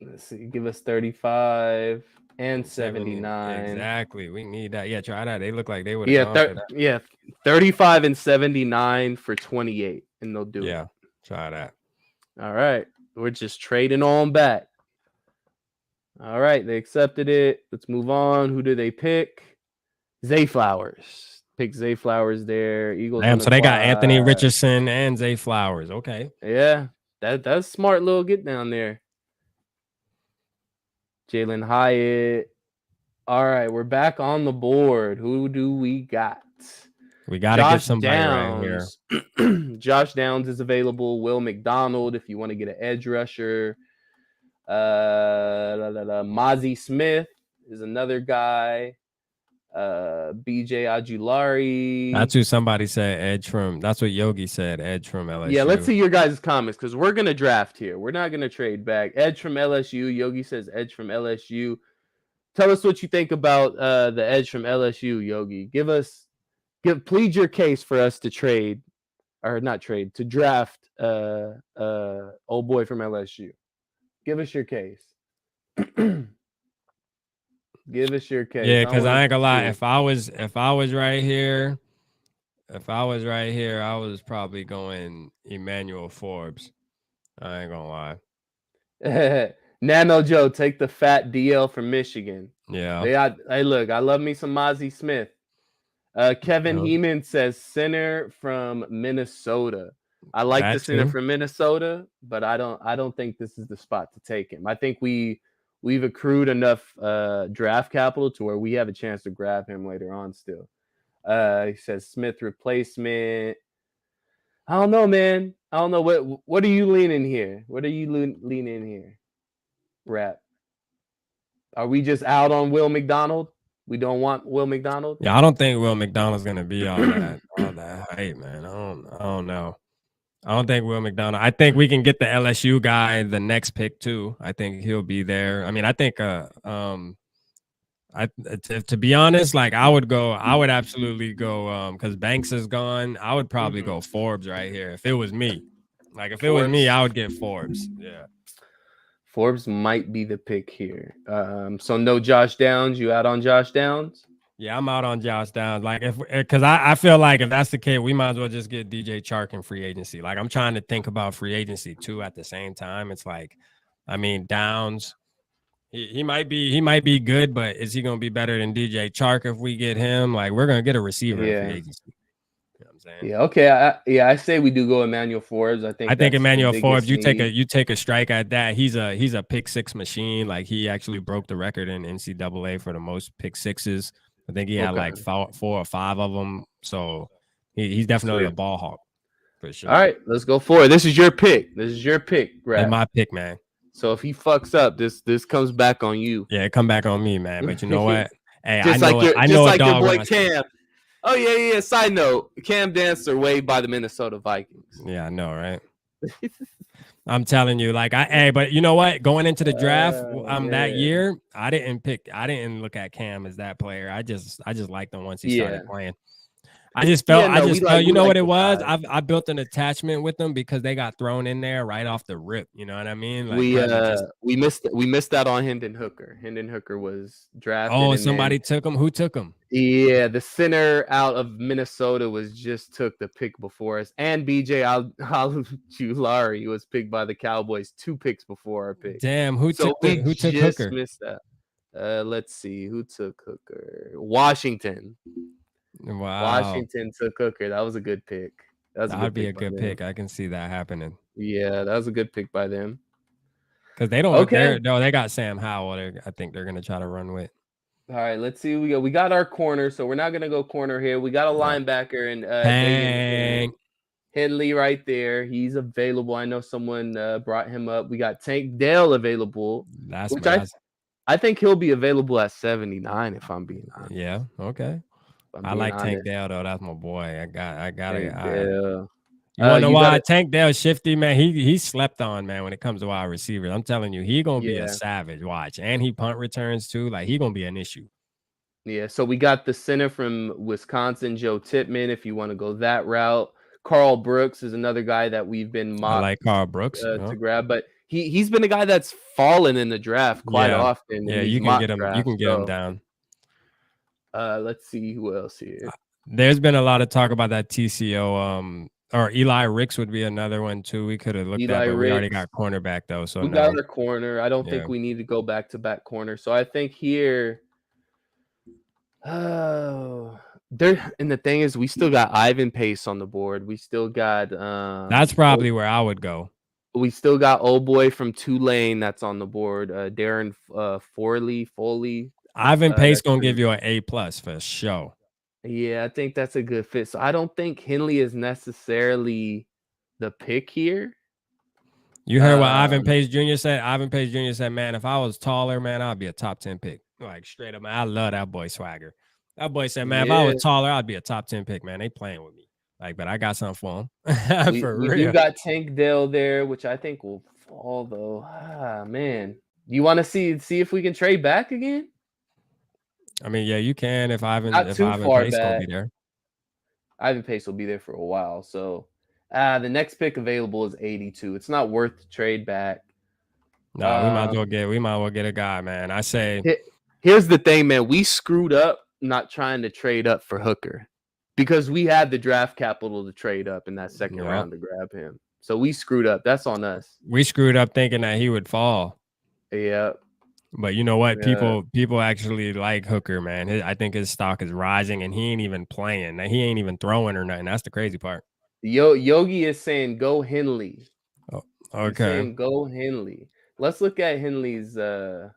Let's see. Give us 35 and 79. Exactly. We need that. Yeah, try that. They look like they would have. Yeah, 35 and 79 for 28, and they'll do it. Yeah, try that. All right. We're just trading on back. All right. They accepted it. Let's move on. Who do they pick? Zay Flowers. Pick Zay Flowers there. Eagles. Damn, so they got Anthony Richardson and Zay Flowers. Okay. Yeah. That's smart little get down there. Jalen Hyatt. All right. We're back on the board. Who do we got? We got to get somebody right here. Josh Downs is available. Will McDonald, if you want to get an edge rusher. Mozzie Smith is another guy. BJ Ajulari. That's who somebody said edge from. That's what Yogi said, edge from LSU. Yeah, let's see your guys' comments because we're going to draft here. We're not going to trade back. Edge from LSU. Yogi says edge from LSU. Tell us what you think about the edge from LSU, Yogi. Plead your case for us to trade, or not trade, to draft old boy from LSU. Give us your case. Give us your case. Yeah, because I ain't gonna lie. If I was right here, I was probably going Emmanuel Forbes. I ain't gonna lie. Nano Joe, take the fat DL from Michigan. Yeah. Hey, look, I love me some Mozzie Smith. Kevin Heeman says center from Minnesota. I like the center from Minnesota, but I don't think this is the spot to take him. I think we've accrued enough draft capital to where we have a chance to grab him later on still. He says Smith replacement. I don't know, man. I don't know. What are you leaning here? What are you leaning here? Rap. Are we just out on Will McDonald? We don't want Will McDonald? Yeah, I don't think Will McDonald's gonna be all that hype, man. I don't know. I don't think Will McDonald. I think we can get the LSU guy the next pick too. I think he'll be there. I mean, I think to be honest, like I would absolutely go because Banks is gone. I would probably go Forbes right here if it was me. Like if it was me, I would get Forbes. Yeah. Forbes might be the pick here. So no Josh Downs. You out on Josh Downs? Yeah, I'm out on Josh Downs. Like because I feel like if that's the case, we might as well just get DJ Chark in free agency. Like I'm trying to think about free agency too at the same time. It's like, I mean, Downs, He might be good, but is he gonna be better than DJ Chark if we get him? Like we're gonna get a receiver in free Yeah. agency. You know what I'm saying? Yeah. Okay. I say we do go Emmanuel Forbes. I think that's the Emmanuel Forbes, biggest need. you take a strike at that. He's a pick six machine. Like he actually broke the record in NCAA for the most pick sixes. I think he had like four or five of them. So he's definitely a ball hawk for sure. All right, let's go for it. This is your pick. That's my pick, man. So if he fucks up, this comes back on you. Yeah, come back on me, man. But you know what? Hey, just I know like your boy roster. Cam. Oh yeah. Side note: Cam Dancer waived by the Minnesota Vikings. Yeah, I know, right? I'm telling you, like but you know what? Going into the draft, that year, I didn't look at Cam as that player. I just liked him once he started playing. I just felt, you know what it was? I built an attachment with them because they got thrown in there right off the rip. You know what I mean? Like we missed out on Hendon Hooker. Hendon Hooker was drafted. Oh, somebody took him. Who took him? Yeah, the center out of Minnesota took the pick before us, and BJ Al-Julari was picked by the Cowboys 2 picks before our pick. Damn, who took Hooker? Missed that. Let's see who took Hooker. Washington. Wow. Washington took Hooker. That was a good pick. That'd be a good pick. I can see that happening. Yeah, that was a good pick by them. Because they don't. Okay. They got Sam Howell. I think they're gonna try to run with. All right, let's see. We got our corner, so we're not gonna go corner here. We got a linebacker and Henley right there. He's available. I know someone brought him up. We got Tank Dell available. I think he'll be available at 79 if I'm being honest. Yeah. Okay. I like Tank Dell though. That's my boy. I got it. You wanna know why? Tank Dell shifty, man. He slept on, man, when it comes to wide receivers. I'm telling you, he gonna be a savage. Watch. And he punt returns too. Like he gonna be an issue. Yeah, so we got the center from Wisconsin, Joe Tippmann, if you want to go that route. Carl Brooks is another guy that we've been mocked. I like Carl Brooks to grab, but he's been a guy that's fallen in the draft quite often. Yeah, you can get him. You can get him down. Let's see who else here. There's been a lot of talk about that TCO. Or Eli Ricks would be another one too. We could have looked at, but we already got cornerback though. So we got our corner. I don't think we need to go back to back corner. So I think here. And the thing is, we still got Ivan Pace on the board. We still got. That's probably where I would go. We still got old boy from Tulane that's on the board. Darren Foley. Ivan Pace gonna give you an A+ for sure. Yeah, I think that's a good fit. So I don't think Henley is necessarily the pick here. You heard what Ivan Pace Jr. said? Ivan Pace Jr. said, man, if I was taller, man, I'd be a top 10 pick. Like straight up, man. I love that boy swagger. That boy said, man, if I was taller, I'd be a top 10 pick, man. They playing with me. Like, but I got something for him. For real. You got Tank Dell there, which I think will fall though. Man. You want to see if we can trade back again? I mean, yeah, you can if Ivan Pace will be there. Ivan Pace will be there for a while. So the next pick available is 82. It's not worth the trade back. No, we might as well get a guy, man. I say here's the thing, man. We screwed up not trying to trade up for Hooker because we had the draft capital to trade up in that second round to grab him. So we screwed up. That's on us. We screwed up thinking that he would fall. Yeah. But you know what? People actually like Hooker, man. I think his stock is rising, and he ain't even playing. He ain't even throwing or nothing. That's the crazy part. Yogi is saying go Henley. Oh, okay. Saying go Henley. Let's look at Henley's. Yeah,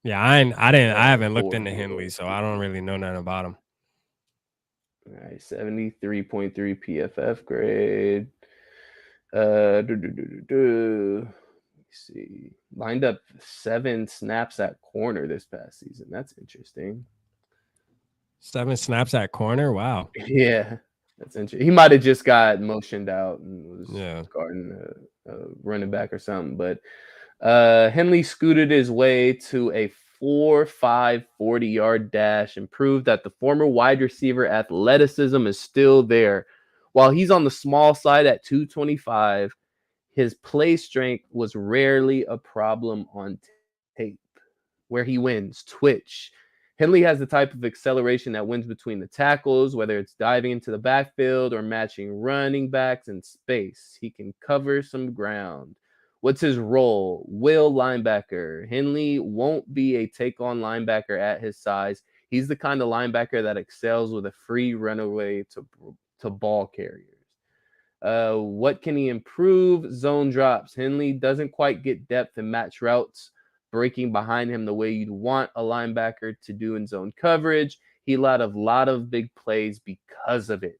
I haven't looked into Henley, so I don't really know nothing about him. All right, 73.3 PFF grade. See, lined up 7 snaps at corner this past season. That's interesting. 7 snaps at corner? Wow. Yeah, that's interesting. He might have just got motioned out and was guarding a running back or something. But Henley scooted his way to a 4.5 40-yard dash and proved that the former wide receiver athleticism is still there. While he's on the small side at 225, his play strength was rarely a problem on tape. Where he wins, twitch. Henley has the type of acceleration that wins between the tackles, whether it's diving into the backfield or matching running backs in space. He can cover some ground. What's his role? Will linebacker. Henley won't be a take-on linebacker at his size. He's the kind of linebacker that excels with a free runaway to ball carriers. What can he improve? Zone drops. Henley doesn't quite get depth and match routes, breaking behind him the way you'd want a linebacker to do in zone coverage. He allowed a lot of big plays because of it.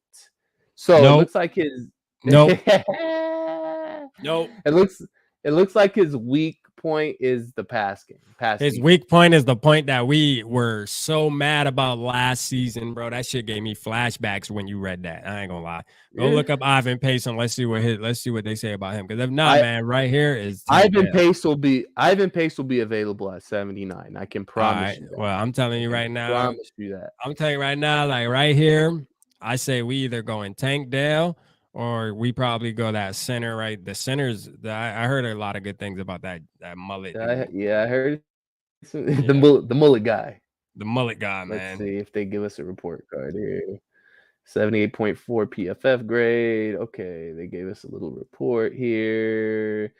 So it Nope. looks like his Nope. it Nope. looks like his weak point is the pass game. His weak point is the point that we were so mad about last season, bro. That shit gave me flashbacks when you read that. I ain't gonna lie. Go look up Ivan Pace and let's see what they say about him. Because if not, man, right here is Ivan Pace will be available at 79. I can promise you that. Well, I'm telling you right now. Promise you that. I'm telling you right now, like right here, I say we either go in Tank Dale or we probably go that center, right? The centers, I heard a lot of good things about that mullet. I heard the mullet guy. The mullet guy, man. Let's see if they give us a report card here. 78.4 PFF grade. Okay, they gave us a little report here.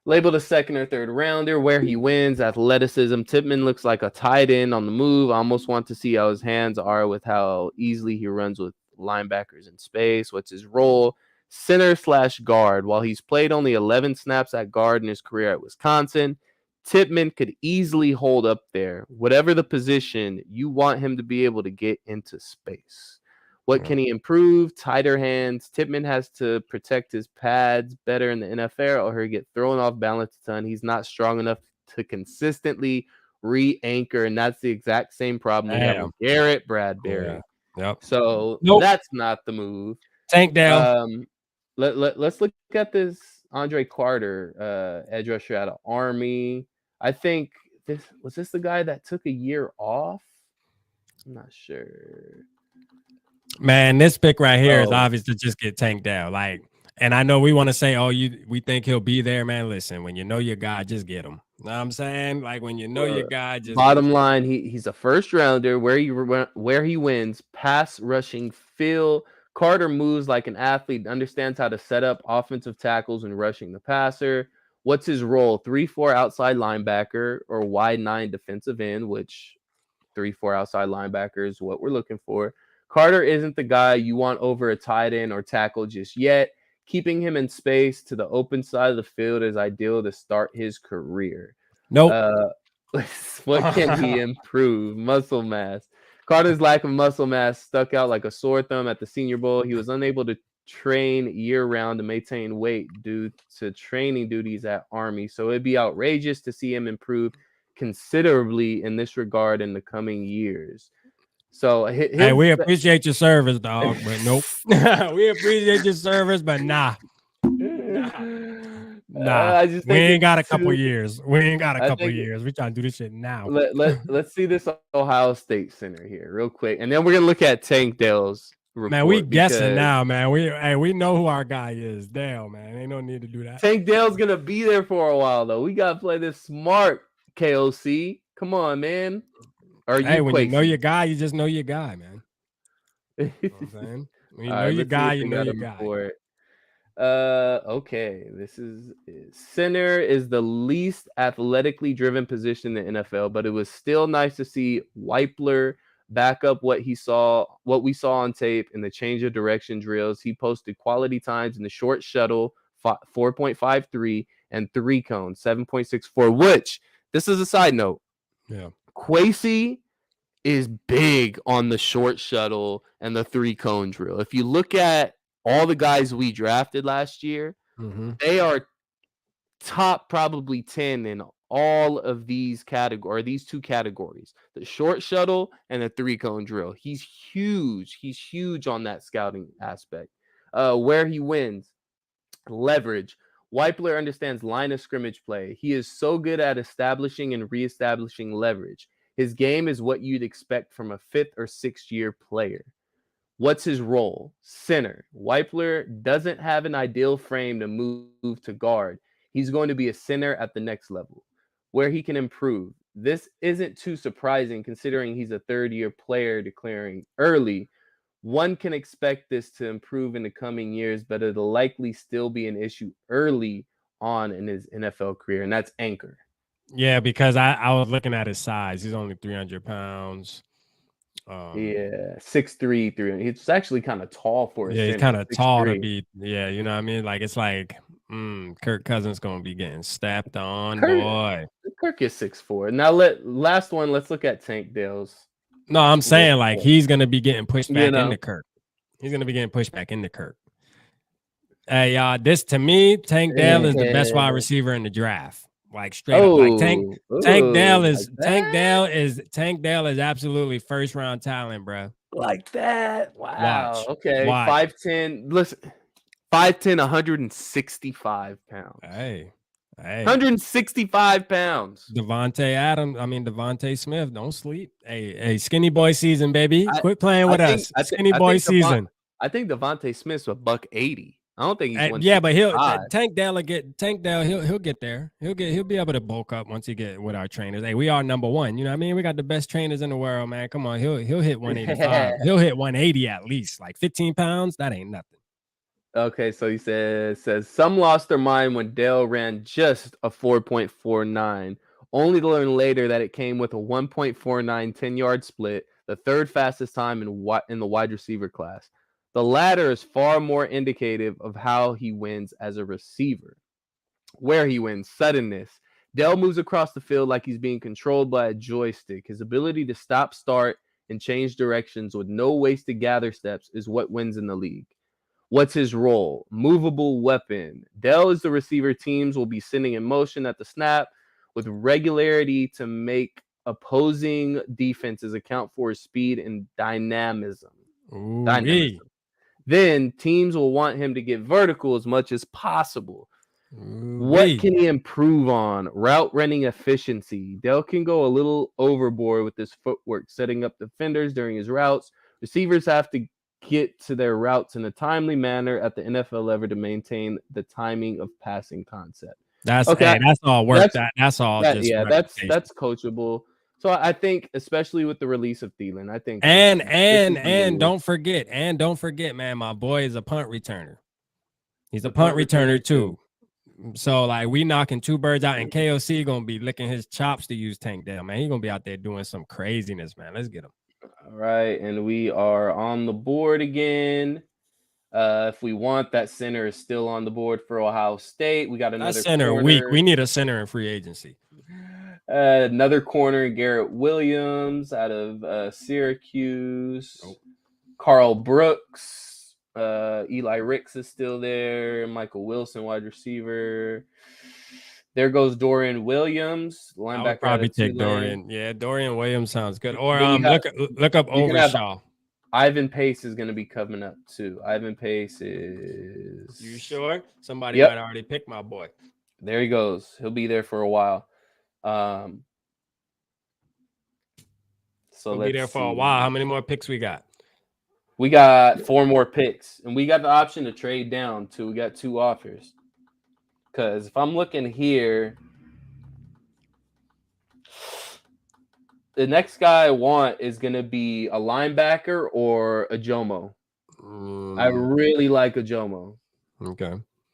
Labeled a second or third rounder, where he wins. Athleticism. Tippmann looks like a tight end on the move. I almost want to see how his hands are with how easily he runs with linebackers in space. What's his role? Center/guard. While he's played only 11 snaps at guard in his career at Wisconsin, Tippmann could easily hold up there. Whatever the position, you want him to be able to get into space. What can he improve? Tighter hands. Tippmann has to protect his pads better in the NFL or he'll get thrown off balance a ton. He's not strong enough to consistently re-anchor, and that's the exact same problem we have with Garrett Bradbury. Yeah. Yep. So that's not the move. Tank down. Let's look at this Andre Carter, edge rusher out of Army. I think this was the guy that took a year off. I'm not sure. Man, this pick right here is obvious to just get tanked down. Like, and I know we want to say, we think he'll be there, man. Listen, when you know your guy, just get him. You know what I'm saying? Like when you know your guy, just bottom line, he's a first rounder where he wins pass rushing feel. Carter moves like an athlete, understands how to set up offensive tackles and rushing the passer. What's his role? 3-4 outside linebacker or wide 9 defensive end, which 3-4 outside linebacker is what we're looking for. Carter isn't the guy you want over a tight end or tackle just yet. Keeping him in space to the open side of the field is ideal to start his career. Nope. What can he improve? Muscle mass. Carter's lack of muscle mass stuck out like a sore thumb at the Senior Bowl. He was unable to train year-round to maintain weight due to training duties at Army. So it'd be outrageous to see him improve considerably in this regard in the coming years. So hey, we appreciate your service, dog, but nope. We appreciate your service, but nah. I just we ain't got a couple years. We ain't got a couple years. We trying to do this shit now. Let's see this Ohio State center here real quick, and then we're gonna look at Tank Dale's report. Man, we guessing now, man. We know who our guy is. Dale, man. Ain't no need to do that. Tank Dale's gonna be there for a while though. We gotta play this smart, KOC. Come on, man. When you know your guy, you just know your guy, man. You know what I'm saying? When you know your guy, you know your guy. Okay. This is center is the least athletically driven position in the NFL, but it was still nice to see Weipler back up what we saw on tape in the change of direction drills. He posted quality times in the short shuttle 4.53 and 3-cone 7.64, which this is a side note. Yeah. Kwesi is big on the short shuttle and the 3-cone drill. If you look at all the guys we drafted last year, they are top probably 10 in all of these two categories, the short shuttle and the 3-cone drill. He's huge. He's huge on that scouting aspect. Where he wins, leverage. Weipler understands line of scrimmage play. He is so good at establishing and reestablishing leverage. His game is what you'd expect from a 5th or 6th year player. What's his role? Center. Weipler doesn't have an ideal frame to move to guard. He's going to be a center at the next level. Where he can improve. This isn't too surprising considering he's a 3rd-year player declaring early. One can expect this to improve in the coming years, but it'll likely still be an issue early on in his NFL career, and that's anchor. Yeah, because I was looking at his size. He's only 300 pounds. Yeah, 6'3", 300. It's actually kind of tall for a Yeah, he's center. kind of tall to 6'3". be. Yeah, you know what I mean. Like it's like Kirk Cousins gonna be getting stepped on, Kirk, boy. Kirk is 6'4". Now last one. Let's look at Tank Dale's. No, I'm Real saying like quick. he's gonna be getting pushed You back know, into Kirk. He's gonna be getting pushed back into Kirk. Hey, y'all, this to me, Tank Dell is the best wide receiver in the draft. Like straight up, like Tank Dell is Tank Dell is absolutely first round talent, bro. like that. Wow. Watch. Okay, 5'10". Listen, 5'10", 165 pounds. Hey. 165 pounds. Devontae Smith, don't sleep. Hey, skinny boy season, baby. Quit playing with us. Skinny boy season. I think Devontae Smith's a $180. I don't think he's 165. Yeah, but Tank Dell, he'll get there. He'll be able to bulk up once he get with our trainers. Hey, we are number one. You know what I mean? We got the best trainers in the world, man. Come on, he'll hit 185. He'll hit 180 at least. Like 15 pounds, that ain't nothing. Okay, so he says some lost their mind when Dale ran just a 4.49, only to learn later that it came with a 1.49 10-yard split, the third fastest time in the wide receiver class. The latter is far more indicative of how he wins as a receiver. Where he wins, suddenness. Dell moves across the field like he's being controlled by a joystick. His ability to stop, start, and change directions with no wasted gather steps is what wins in the league. What's his role? Movable weapon. Dell is the receiver teams will be sending in motion at the snap with regularity to make opposing defenses account for his speed and dynamism. Then teams will want him to get vertical as much as possible. What can he improve on? Route running efficiency. Dell can go a little overboard with his footwork, setting up defenders during his routes. Receivers have to get to their routes in a timely manner at the NFL level to maintain the timing of passing concept. That's okay. That's all work. That's all. That's coachable. So I think, especially with the release of Thielen, I think, and don't forget, man, my boy is a punt returner. He's a punt returner too. So like we knocking two birds out, and KOC gonna be licking his chops to use Tank Dell, man. He gonna be out there doing some craziness, man. Let's get him. All right, and we are on the board again. If we want, that center is still on the board for Ohio State. We got another center weak. We need a center in free agency. Another corner, Garrett Williams out of Syracuse. Carl Brooks. Eli Ricks is still there. Michael Wilson, wide receiver. There goes Dorian Williams, linebacker. I would probably take Dorian. Yeah, Dorian Williams sounds good. Or look up Overshaw. Ivan Pace is going to be coming up too. Ivan Pace is. You sure? Somebody might already pick my boy. There he goes. He'll be there for a while. So he'll be there for a while. How many more picks we got? We got 4 more picks, and we got the option to trade down too. We got 2 offers. Because if I'm looking here, the next guy I want is going to be a linebacker or a Jomo. I really like a Jomo. Okay.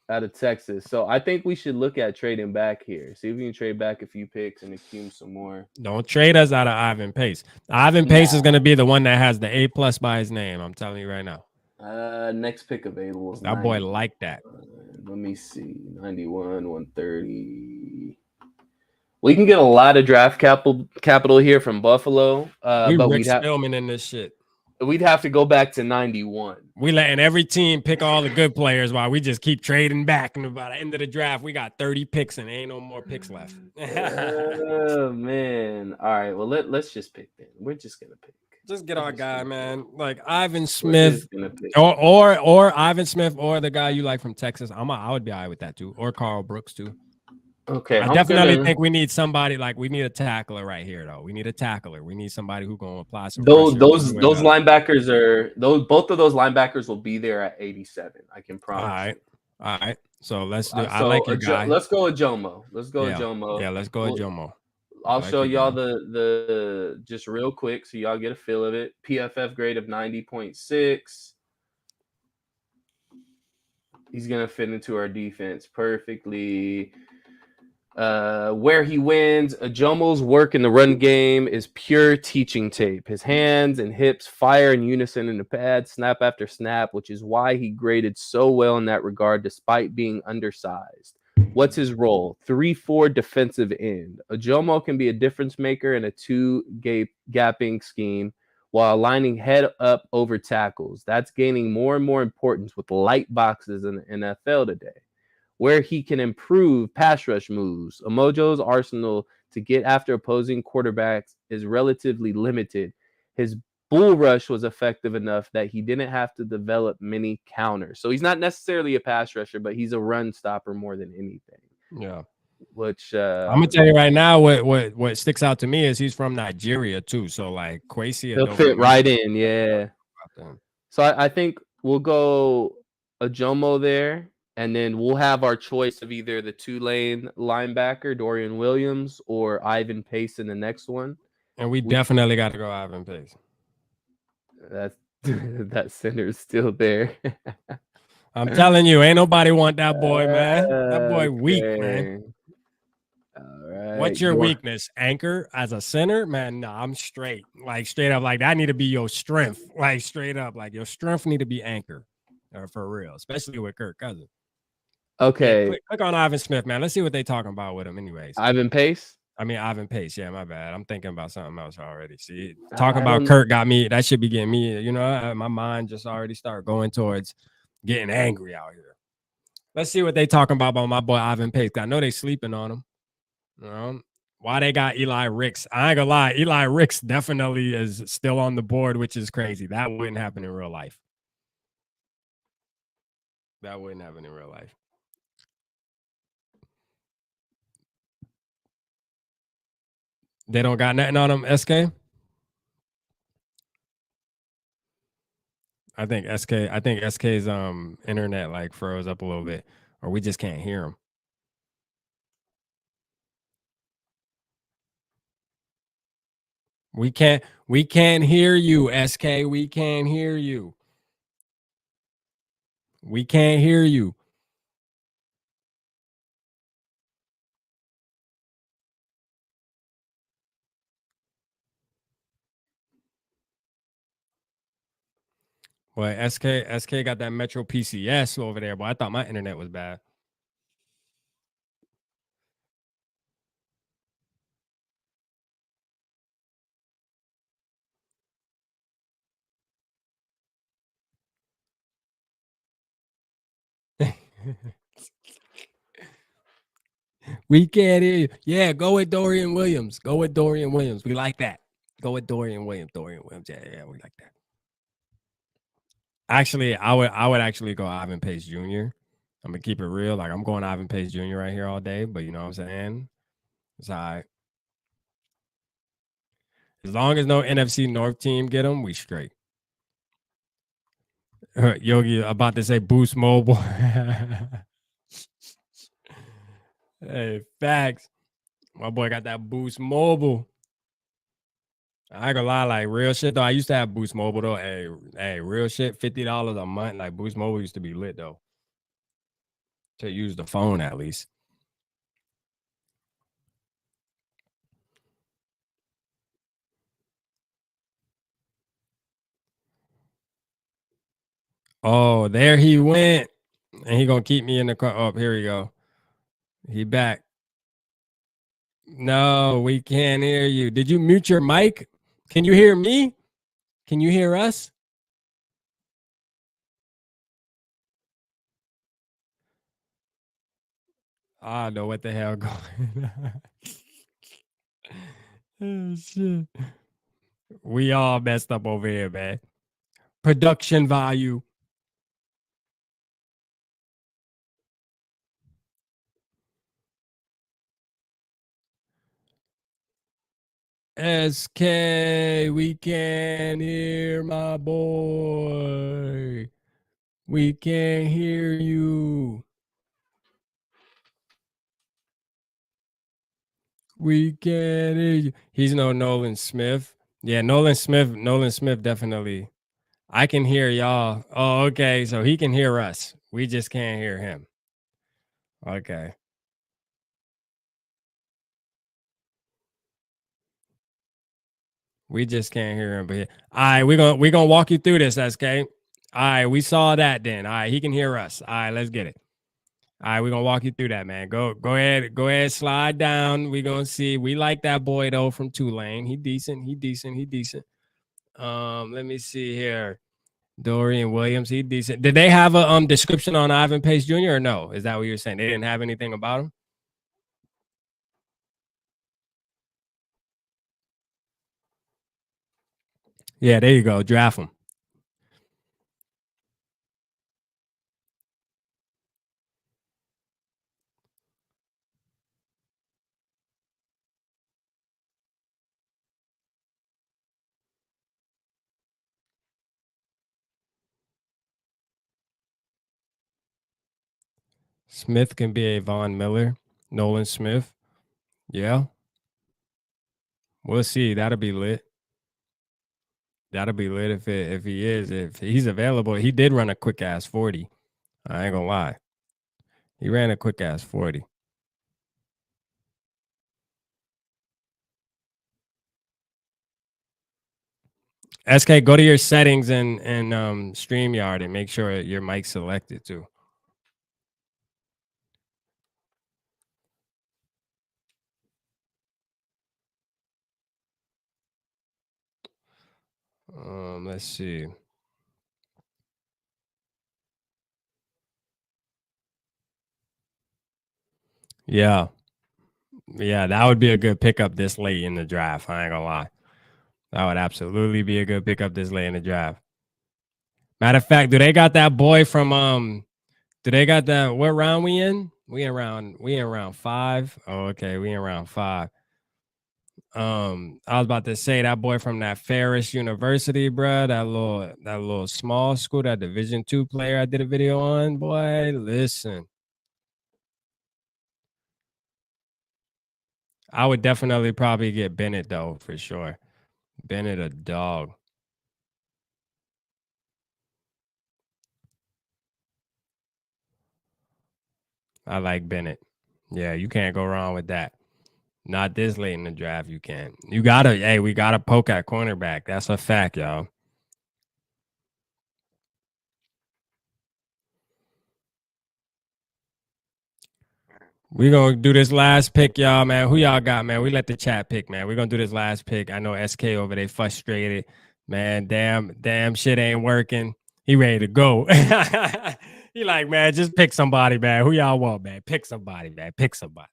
Out of Texas. So I think we should look at trading back here. See if we can trade back a few picks and accumulate some more. Don't trade us out of Ivan Pace. Ivan Pace is going to be the one that has the A+ by his name. I'm telling you right now. Next pick available is that boy like that. Let me see. 91, 130. We can get a lot of draft capital here from Buffalo. But Rick Spillman in this shit. We'd have to go back to 91. We letting every team pick all the good players while we just keep trading back. And by the end of the draft, we got 30 picks and ain't no more picks left. Oh man! All right, well let's just pick then. We're just gonna pick. Just get our guy, man. Like Ivan Smith, or Ivan Smith, or the guy you like from Texas. I would be all right with that too, or Carl Brooks too. Okay, I definitely think we need somebody we need a tackler right here though. We need a tackler. We need somebody who's gonna apply some. Those linebackers are both of those linebackers will be there at 87. I can promise. All right. So let's do. I like your guy. Let's go with Jomo. Jomo. Yeah, let's go with Jomo. I'll show y'all the just real quick so y'all get a feel of it. PFF grade of 90.6. He's gonna fit into our defense perfectly. Where he wins, Ajomo's work in the run game is pure teaching tape. His hands and hips fire in unison in the pad, snap after snap, which is why he graded so well in that regard despite being undersized. What's his role? 3-4 defensive end. Ajomo can be a difference maker in a two-gapping scheme while aligning head up over tackles. That's gaining more and more importance with light boxes in the NFL today. Where he can improve pass rush moves. Omojo's arsenal to get after opposing quarterbacks is relatively limited. His bull rush was effective enough that he didn't have to develop many counters. So he's not necessarily a pass rusher, but he's a run stopper more than anything. Yeah. Which I'm gonna tell you right now, what sticks out to me is he's from Nigeria too. So like Kwesi, he'll fit right in, yeah. So I think we'll go Ajomo there, and then we'll have our choice of either the Tulane linebacker Dorian Williams or Ivan Pace in the next one. And we definitely got to go Ivan Pace. That's that center is still there. I'm telling you, ain't nobody want that boy, man. That boy weak, man. All right. What's your weakness? Anchor as a center? Man, no, I'm straight. Like straight up, like that need to be your strength. Like straight up, like your strength need to be anchor. For real, especially with Kirk Cousins. Okay. Yeah, click on Ivan Smith, man. Let's see what they talking about with him anyways. Ivan Pace? I mean, Ivan Pace. Yeah, my bad. I'm thinking about something else already. See, talking about Kirk got me. That should be getting me, my mind just already start going towards getting angry out here. Let's see what they talking about my boy Ivan Pace. I know they sleeping on him. Why they got Eli Ricks? I ain't gonna lie. Eli Ricks definitely is still on the board, which is crazy. That wouldn't happen in real life. That wouldn't happen in real life. They don't got nothing on them, SK? I think SK's internet like froze up a little bit, or we just can't hear him. We can't hear you, SK. We can't hear you. We can't hear you. Well, SK got that Metro PCS over there, but I thought my internet was bad. We can't hear you. Yeah, go with Dorian Williams. Go with Dorian Williams. We like that. Go with Dorian Williams. Dorian Williams. Yeah, we like that. Actually, I would actually go Ivan Pace Jr. I'm gonna keep it real. Like I'm going Ivan Pace Jr. right here all day, but you know what I'm saying? It's all right. As long as no NFC North team get him, we straight. Yogi about to say Boost Mobile. Hey, facts. My boy got that Boost Mobile. I ain't gonna lie, like real shit though. I used to have Boost Mobile though. Hey, real shit, $50 a month. Like Boost Mobile used to be lit though. To use the phone at least. Oh, there he went. And he gonna keep me in the car. Oh, here we go. He back. No, we can't hear you. Did you mute your mic? Can you hear me? Can you hear us? I don't know what the hell going on. Oh, shit. We all messed up over here, man. Production value. SK, we can't hear my boy. We can't hear you. We can't hear you. He's no Nolan Smith. Yeah, Nolan Smith definitely. I can hear y'all. Oh, okay. So he can hear us. We just can't hear him. Okay. We just can't hear him. But all right, we're gonna walk you through this, SK. All right, we saw that then. All right, he can hear us. All right, let's get it. All right, we're gonna walk you through that, man. Go ahead, slide down. We're gonna see. We like that boy though from Tulane. He decent. Let me see here. Dorian Williams, he decent. Did they have a description on Ivan Pace Jr. or no? Is that what you're saying? They didn't have anything about him? Yeah, there you go. Draft him. Smith can be a Von Miller. Nolan Smith. Yeah. We'll see. That'll be lit. That'll be lit if he's available. He did run a quick ass 40. I ain't gonna lie. He ran a quick ass 40. SK, go to your settings and StreamYard and make sure your mic's selected too. Let's see. Yeah. Yeah, that would be a good pickup this late in the draft. I ain't gonna lie. That would absolutely be a good pickup this late in the draft. Matter of fact, do they got that boy from do they got that what round we in? We in round 5. Oh, okay, we in round 5. I was about to say that boy from that Ferris University, bro. That little small school, that Division 2 player I did a video on. Boy, listen. I would definitely probably get Bennett though, for sure. Bennett a dog. I like Bennett. Yeah, you can't go wrong with that. Not this late in the draft, you can't. We gotta poke at cornerback. That's a fact, y'all. We gonna do this last pick, y'all, man. Who y'all got, man? We let the chat pick, man. We're gonna do this last pick. I know SK over there frustrated. Man, damn shit ain't working. He ready to go. He like, man, just pick somebody, man. Who y'all want, man? Pick somebody, man. Pick somebody.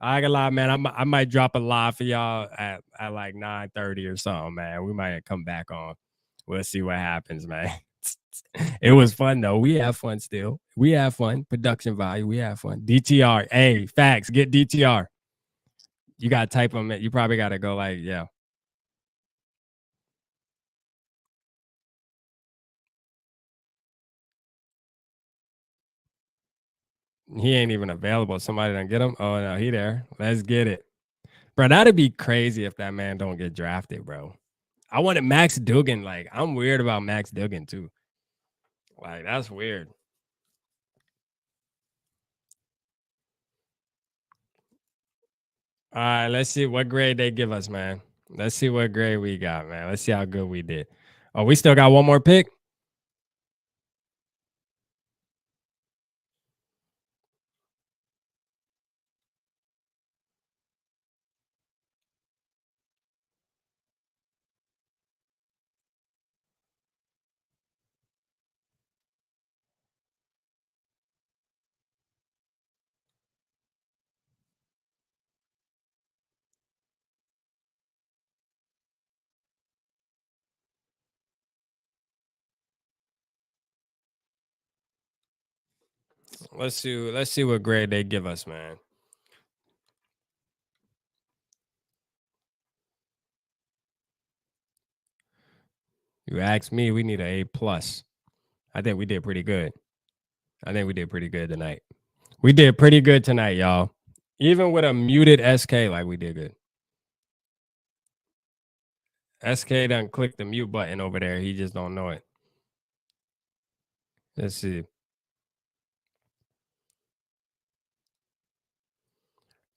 I ain't gonna lie, man. I might drop a live for y'all at like 9:30 or something, man. We might come back on. We'll see what happens, man. It was fun though. We have fun still. We have fun. Production value. We have fun. DTR. Hey, facts. Get DTR. You gotta type them. You probably gotta go like, yeah. He ain't even available. Somebody done get him. Oh no, he there. Let's get it. Bro, that'd be crazy if that man don't get drafted, bro. I wanted Max Duggan. Like, I'm weird about Max Duggan too. Like, that's weird. All right, let's see what grade they give us, man. Let's see what grade we got, man. Let's see how good we did. Oh, we still got one more pick. Let's see. Let's see what grade they give us, man. You ask me, we need an A plus. I think we did pretty good. I think we did pretty good tonight. We did pretty good tonight, y'all. Even with a muted SK, like we did good. SK done click the mute button over there. He just don't know it. Let's see.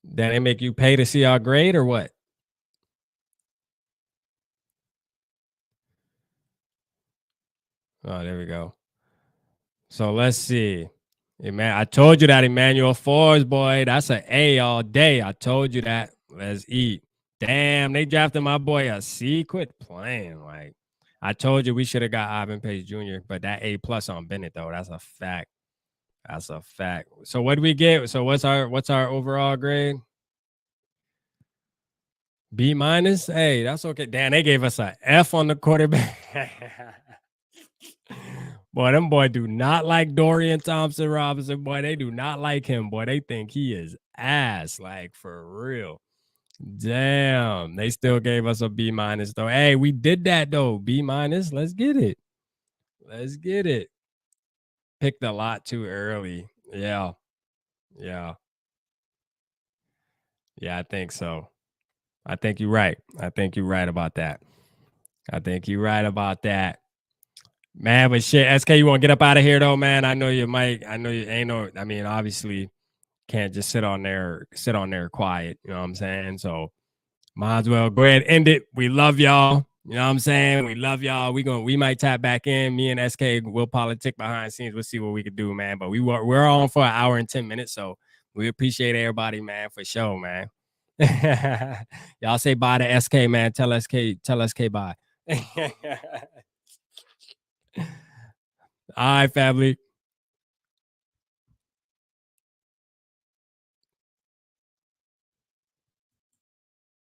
Then they make you pay to see our grade or what? Oh, there we go. So let's see. Man, I told you that Emmanuel Forbes, boy, that's an A all day. I told you that. Let's eat. Damn, they drafted my boy a C. Quit playing. Like, I told you we should have got Ivan Pace Jr., but that A+ on Bennett, though, that's a fact. That's a fact. So what do we get? So what's our overall grade? B-. Hey, that's okay. Damn, they gave us a F on the quarterback. Boy, them boy do not like Dorian Thompson-Robinson. Boy, they do not like him. Boy, they think he is ass. Like, for real. Damn. They still gave us a B- though. Hey, we did that though. B-. Let's get it. Let's get it. Picked a lot too early. Yeah. Yeah. Yeah, I think so. I think you're right. I think you're right about that. I think you're right about that. Man, but shit, SK, you want to get up out of here though, man? I know you might. I know you ain't no. I mean, obviously, can't just sit on there quiet. You know what I'm saying? So, might as well go ahead and end it. We love y'all. You know what I'm saying? We love y'all. We might tap back in. Me and SK will politic behind the scenes. We'll see what we could do, man. But we're on for an hour and 10 minutes, so we appreciate everybody, man, for sure, man. Y'all say bye to SK, man. Tell SK bye. All right, family.